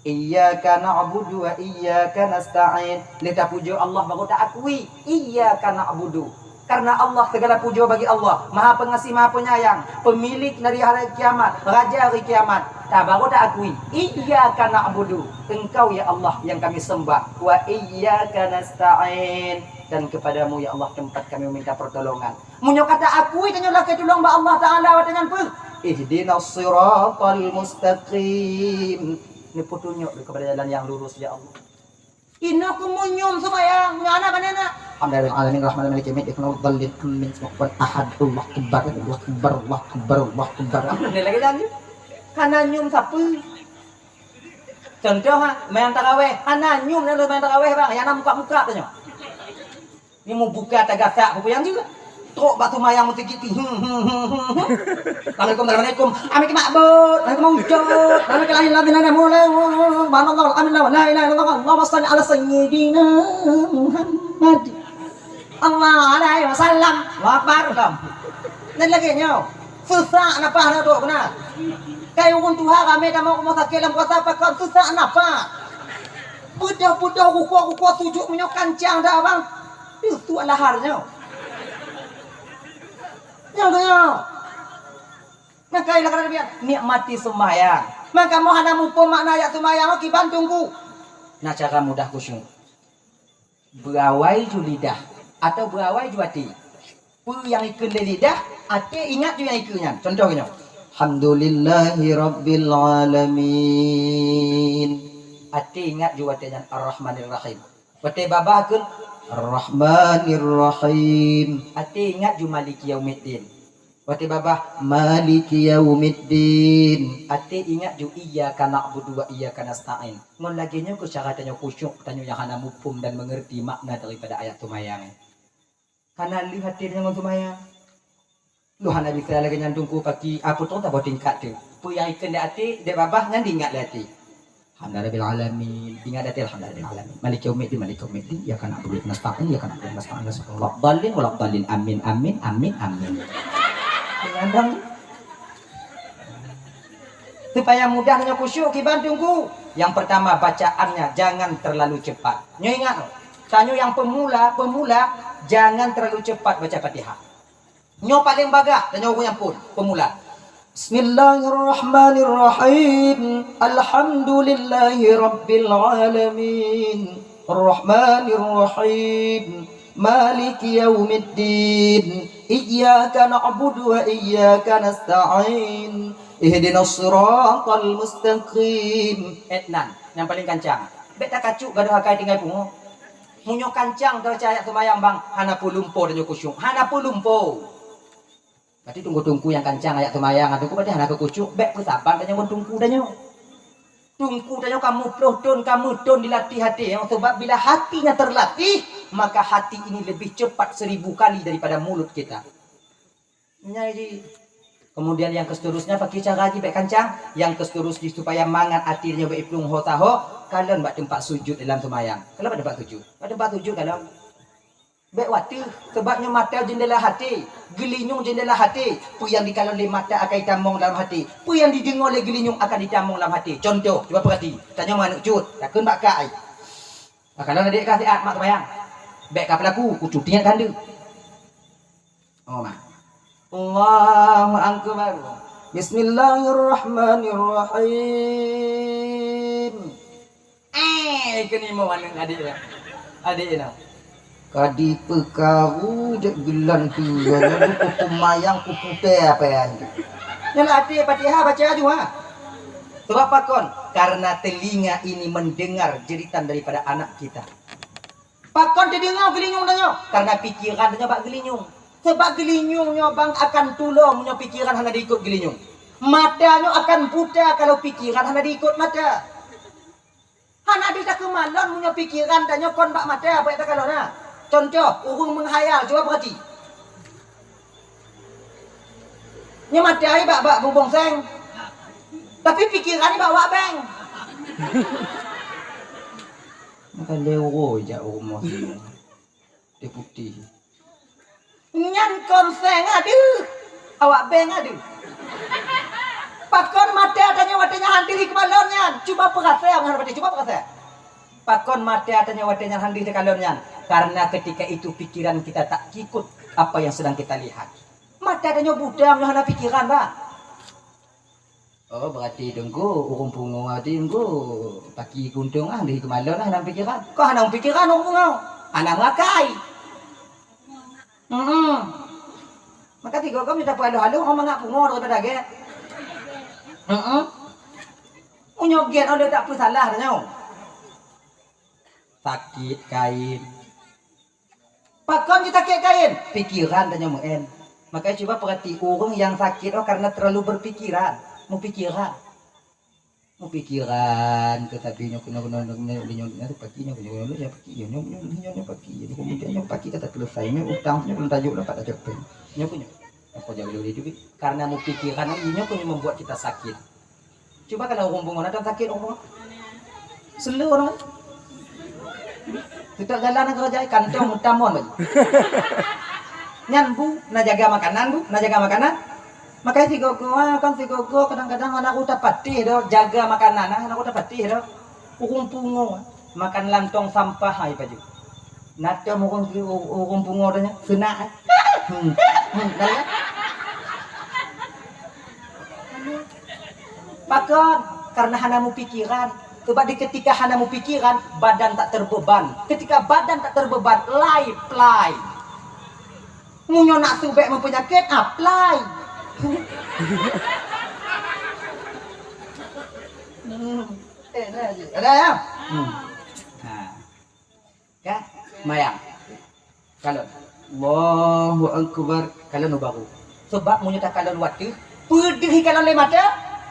Iyyaka na'budu wa iyyaka nasta'in. Kita puja Allah baru tak akui. Iyyaka na'budu. Karena Allah segala puja bagi Allah. Maha pengasih, maha penyayang. Pemilik dari hari kiamat. Raja hari kiamat. Tak baru tak akui. Iyyaka na'budu. Engkau ya Allah yang kami sembah. Wa iyyaka nasta'in. Dan kepadamu ya Allah tempat kami meminta pertolongan. Munyo kata akui tanyalah ketulung ba Allah Ta'ala wa dengan pun. Ihdinas siratal mustaqim. Ini petunjuk kepada jalan yang lurus ya Allah. Inna kumunyum semua nyana banana. Alhamdulillah alamin rahman maliki yaumiddin ikhna dhallil min subhan ahad Allah akbar Allah akbar Allah akbar Allah akbar. Ini lagi tadi. Kana nyum sapu. Contoh main tarawih, ana nyum dan main tarawih bang, yang muka-muka tanya. Ini mau buka tagasak apa yang juga. Trok batu mayang mesti gitu. Assalamualaikum. Amin makbud. Assalamualaikum wujud. Amin kelahi ladina mulai. Subhanallah amin la ilaha illallah. Allahumma shalli ala sayyidina Muhammad. Allah alaihi wasallam. Allahu akbar kam. Nan lagi nyo. Susah napa na tu kena. Kayu pun Tuhan kami tak mau sakit dalam kata apa kau susah napa. Budak-budak ruku-ruku sujud menyo kancang dah bang. Itu laharnya. Nyo. Maka ilah kata biar nikmati sembahyang. Maka mau hana mupo makna ayat sembahyang ki bantungku. Nah cara mudah khusyuk. Berawai ju lidah atau berawai ju hati. Pu yang ikut lidah, hati ingat ju yang ikutnya. Contohnya. Alhamdulillahi rabbil alamin. Hati ingat ju hatinya Ar-Rahmanir Rahim. Hati babah kun Ar-Rahmanir-Rahim. Hati ingat ju Maliki Yaumiddin. Wati babah Maliki Yaumiddin. Hati ingat ju Iyyaka na'budu wa iyyaka nasta'in. Ngon laginya ku cara tanya khusyuk, tanya yang hana mufhum dan mengerti makna daripada ayat tumayang. Karena lihat hati dengan tumayang. Lu hana bisa lagi nyandungku pagi apa tu tak buat tingkat tu. Pu yang ikan di hati, dek babah ngan ingat hati. Alhamdulillah alamin. Ingat hati alhamdulillah alamin. Maliki yaumiddin, maliki yaumiddin. Ya kana na'budu wa nasta'in, ya kana na'budu wa nasta'in. Wallahu dhalin, wallahu dhalin. Amin, amin, amin, amin. Ngandang. Supaya mudahnya khusyuk ibadahku. Yang pertama bacaannya jangan terlalu cepat. Nyo ingat no. Tanyo yang pemula jangan terlalu cepat baca Fatihah. Nyo paling bagah tanyo yang pun pemula. Bismillahirrahmanirrahim. Alhamdulillahi rabbil alamin. Ar-Rahmanir-Rahim. Maliki yaumiddin. Iyyaka na'budu wa iyyaka nasta'in. Ihdinas siratal mustaqim. Etnan yang paling kancang. Bet tak kacuk gaduh hakai tinggal pungo. Munyo kancang dah cahaya semayang bang, hana pulumpo dan kusyuk. Hana pulumpo. Berarti tunggu-tunggu yang kancang ayat semayang, tunggu berarti hana kekucuk, bek persaban dan yang tunggu dan yang tunggu dan kamu kamu dilatih hati. Yang sebab bila hatinya terlatih, maka hati ini lebih cepat 1000 kali daripada mulut kita. Jadi kemudian yang seterusnya pakai cara lagi baik kancang, yang seterusnya supaya mangan atirnya baik plung ho taho, kalian buat tempat sujud dalam semayang. Kalau buat tempat sujud, kalau baik waktu sebabnya mata jendela hati, gelinyung jendela hati, pu yang dikalau le mata akan ditamong dalam hati, pu yang didengar le gelinyung akan ditamong dalam hati. Contoh, cuba perhati, tanya mana cut, takkan bakai. Kalau adik kasih at mak semayang, baik kau pelaku, ku cutinya kanda. Oh mak. Allahu akbar. Bismillahirrahmanirrahim. Kini mau mana adik ya? Adik ya. Kadi pekaru dek gelan tu, jadi kupu mayang kupu teh apa ya? Yang adik Fatihah baca juga. Sebab apa kon? Karena telinga ini mendengar jeritan daripada anak kita. Pakon terdengar gelinyung danyo, karena pikiran danyo bak gelinyung. Sebab gelinyungnya bang akan tolong punya pikiran hanya diikut gelinyung. Matanya akan buta kalau pikiran hanya diikut mata. Hanya bisa kemalan punya pikiran dan nyokon bak mata apa itu kalau na. Contoh, urung menghayal, coba perhati. Nya mata ai bak bubong seng. Tapi pikiran ni bawa beng. Maka lewo ja umur sini. Dia putih. Nyan konseng aduh. Awak beng aduh. Pakon mata adanya watanya handiri kemalonnya. Coba perhatian dengan berarti coba perhatian. Pakon mata adanya watanya handiri kemalonnya. Karena ketika itu pikiran kita tak ikut apa yang sedang kita lihat. Mata adanya budam yang ada pikiran, Pak. Oh berarti dengku urung pungung ati dengku paki guntung di kemalon nang pikiran. Kok nang pikiran urung pungung? Anak makai. Maka tiga kau minta halu-halu ngomong ngak pungo daripada ge. Unyoget oleh tak perlu salah tanya. Sakit kain. Pakon kita sakit kain, pikiran tanya muen. Makanya coba perhati orang yang sakit karena terlalu berpikiran, mau pikiran. Tetapi jadi kemudian pagi tetap selesai utangnya belum tajuk dapat tajuk pen punya aku jaga dulu juga karena mau pikiran ini punya membuat kita sakit. Coba kalau orang ada sakit orang selu orang kita jalan kerja kantong mutamon baju nyan bu nak jaga makanan makanya si gogo kadang-kadang anak udah patih do jaga makanan anak udah patih do urung pungo makan lantong sampah hai baju nata urung pungo danya sena pakon karena hanamu pikiran sebab ketika hanamu pikiran badan tak terbeban ketika badan tak terbeban play munyo nak subek mempenyakit apply ada ya? Ya, mayang. Kalau Allahu akbar kalau baru. Sebab munyo tak kalau waktu, pedih kalau le mata,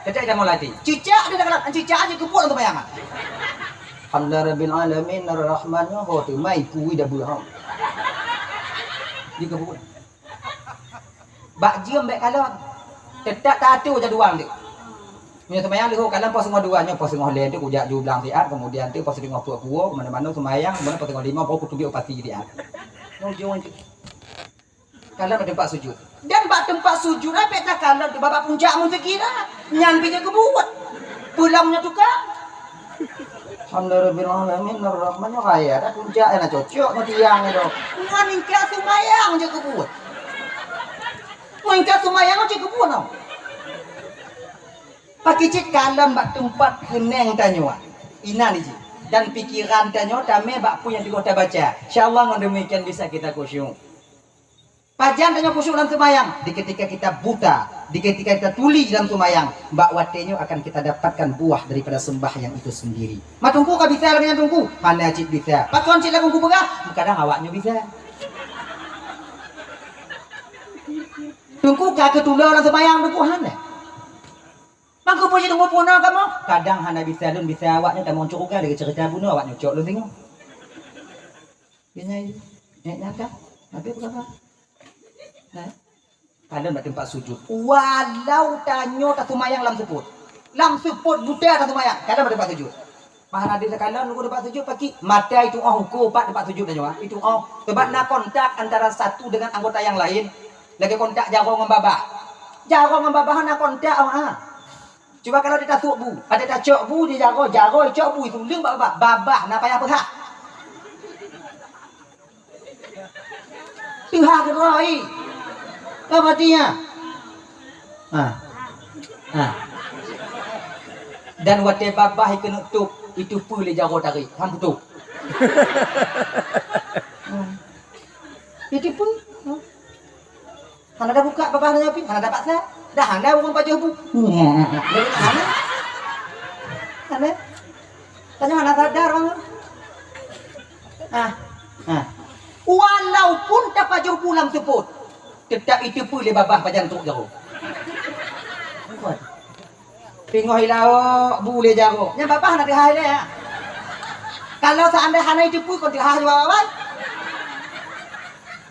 tidak ada mulai. Cicak dia kalau cicak aja keput untuk mayang. Alhamdulillahirabbil alamin arrahmanir rahim. Mai kui dah buah. Di keput. Bak jiem baik kalau tetap tak tu jadi uang dia. Punya semayang dia kalau pos ngah duanya pos ngah lain tu kujak jublang dia kemudian tu pos ngah puak mana-mana semayang mana pos ngah lima pos kutubi upati dia. Nojong kalau ke tempat sujud dan bak tempat sujud apa tak kalau tu bapak puncak mun sekira nyan pinnya kebuat pulangnya tukang. Alhamdulillahirabbil alamin arrahmanir rahim. Ada puncak nak cocok nak tiang tu. Ngan ingkar semayang je kebuat. Mengka semayang aja kebun tau. Pakai cik kalam bak tempat keneng tanya. Ina ni cik. Dan pikiran tanya dame bak pun yang kita baca. InsyaAllah dengan demikian bisa kita khusyuk. Pajan tanya khusyuk dalam semayang. Di ketika kita buta Di ketika kita tulis dalam sembahyang, mbak watenya akan kita dapatkan buah daripada sembahyang itu sendiri. Matungku kah bisa lagi tungku? Hana cik bisa. Pakon cik lagu berah. Kadang awaknya bisa. Tungku kah ketulah dalam sembahyang tungku hana. Mangku puji tunggu puno kamu. Kadang hana bisa lun bisa awaknya tak mau cukup kah dari cerita bunuh awaknya cok lu tengok. Ini nyata. Habis berapa? Nah. Kalian pada tempat sujud. Walau tanyo tak tumayang lam seput. Lam seput buta tak tumayang. Kalian pada tempat sujud. Mahal ada kalian nunggu tempat sujud pagi. Mata itu hukum tempat sujud dan itu sebab nak kontak antara satu dengan anggota yang lain. Lagi kontak jago ngembabah. Jago ngembabah nak kontak Coba kalau dia tasuk bu, ada tak cok bu dia jago cok bu itu leng babah nak payah apa? Tuhan keroi. Apa dia? Dan wate babah kena tutup itu boleh jago tarik, ham tutup. Itu pun. Hana dah buka babah nanya pi, hana dah paksa. Dah hana bukan baju bu. Hana. Tanya hana sadar bang. Walaupun tak baju pulang sebut. Tetap itu pun dia babah pajang truk jauh. Tengok hilau boleh jauh. Yang babah nak dihai dia. Kalau seandainya hana itu pun kau dihai babah.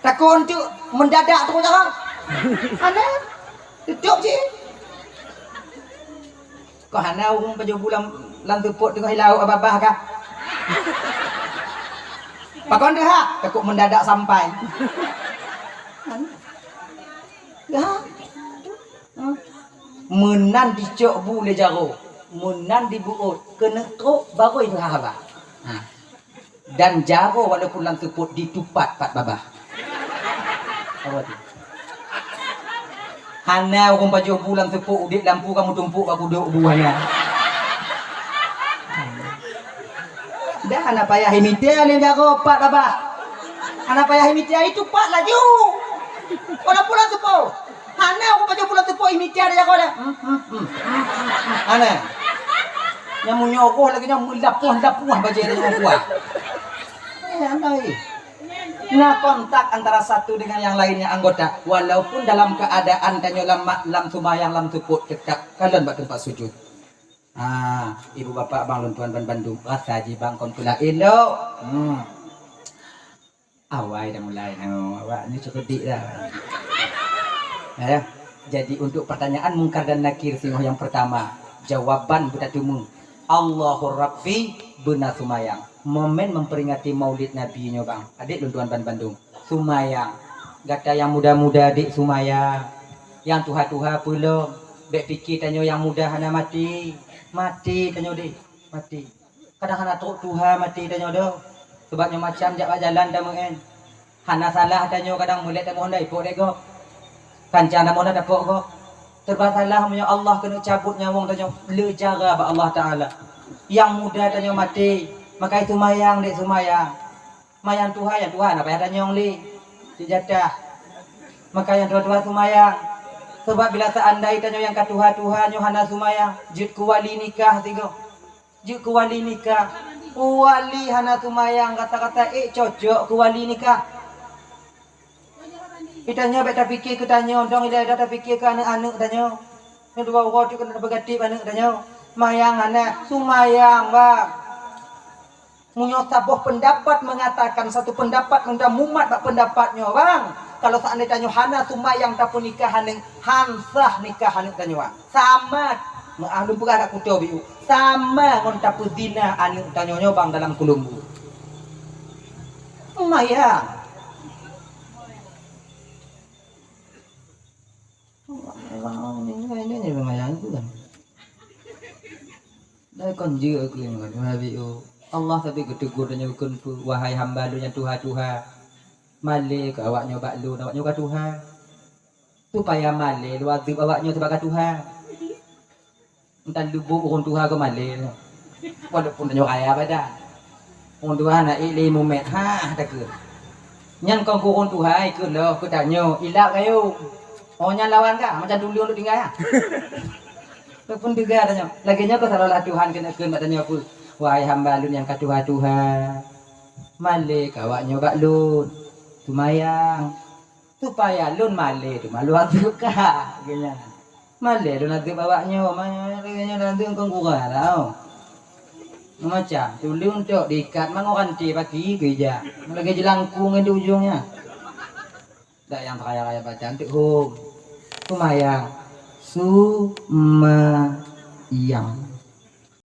Takon tu mendadak terus jauh. Hana tutup je. Kau hana urung baju bulan tepuk tengok hilau babah kah? Pakon dia takut mendadak sampai. Menan dicok boleh jaro, menan dibuut kena truk baru itu haba. Dan jaro walaupun lang teput ditupat pat babah. Apa tu? Hana orang baju bulan tepuk udip lampu kamu tumpuk aku duduk buahnya. Dah anak payah himitia ni jaro pat babah. Anak payah himitia itu pat laju. Kalau pulang tepuk. Hana aku baca pulang tepuk imitia dia kau dah. Hana. Yang menyogoh lagi yang melapuh baca dia yang kuat. Andai. Nah kontak antara satu dengan yang lainnya anggota. Walaupun dalam keadaan tanyo lam sumayang lam tepuk tetap kalian buat tempat sujud. Ibu bapak bang tuan ban Bandung rasa ji bang kon pula elok. Awai dah mulai. Awak ni cukup dik dah. Jadi untuk pertanyaan mungkar dan nakir singoh yang pertama, jawaban bertemu Allahur Rabbi benar sumayang. Momen memperingati Maulid Nabi nya bang. Adik luntuan ban Bandung. Sumayang. Gata yang muda-muda adik sumayang. Yang tuha-tuha belum. Bek fikir tanyo yang muda hana mati. Mati tanyo dik. Mati. Kadang hana truk tuha mati tanyo dah. Sebabnya macam jak jalan dah mengen. Hana salah tanyo kadang mulai tanyo honda ipok dek kok. Kancang nak mula dapat kok. Serba salah punya Allah kena cabut nyawang tanya le cara ba Allah Taala. Yang muda tanya mati, maka itu mayang dek sumayang. Mayang Tuhan yang Tuhan apa ada nyong li. Dijatah. Maka yang tua-tua sumayang. Sebab bila seandai tanya yang ka Tuhan Yohana sumayang, jut ku wali nikah tigo. Jut ku wali nikah. Wali hana sumayang kata-kata cocok ku wali nikah. Itanya beta fikir ke tanya dong ida dah fikir ke anak-anak tanya. Yang dua orang tu kena bergatip anak tanya. Mayang anak sumayang bang. Munyo sabuh pendapat mengatakan satu pendapat unda mumat bak pendapatnya bang. Kalau seandainya tanya hana sumayang tapun nikah haning hansah nikah haning tanya bang. Sama mengalun pura nak kuto biu. Sama ngon tapu zina anak tanya bang dalam kulumbu. Mayang. Ini lumayan tu kan. Dah kon je aku yang Nabi Allah tapi ketegur dan nyukun wahai hamba lu yang Tuhan male ke awaknya baklu awaknya ke Tuhan. Supaya male lu azib awaknya sebagai Tuhan. Entar lubuk orang Tuhan ke male. Walaupun dia kaya pada. Orang Tuhan nak ili mumet tak ke. Nyan kong kurun Tuhan ke lo ku tanya ilak kayu. Ohnya lawan kah? Macam dulu untuk tinggal ya. Walaupun juga adanya. Laginya kau salah Tuhan kena matanya aku. Wahai hamba lun yang katuha Tuhan. Male kawaknya bak lun. Tumayang. Supaya lun male tu malu atu kah. Ganya. Male lun atu bawaknya. Makanya nanti engkau kurang tau. Macam tu lun tu diikat mang orang ti pagi geja. Lagi jelangkung di ujungnya. Tak yang kaya-kaya baca untuk home. Sumayang Sumayang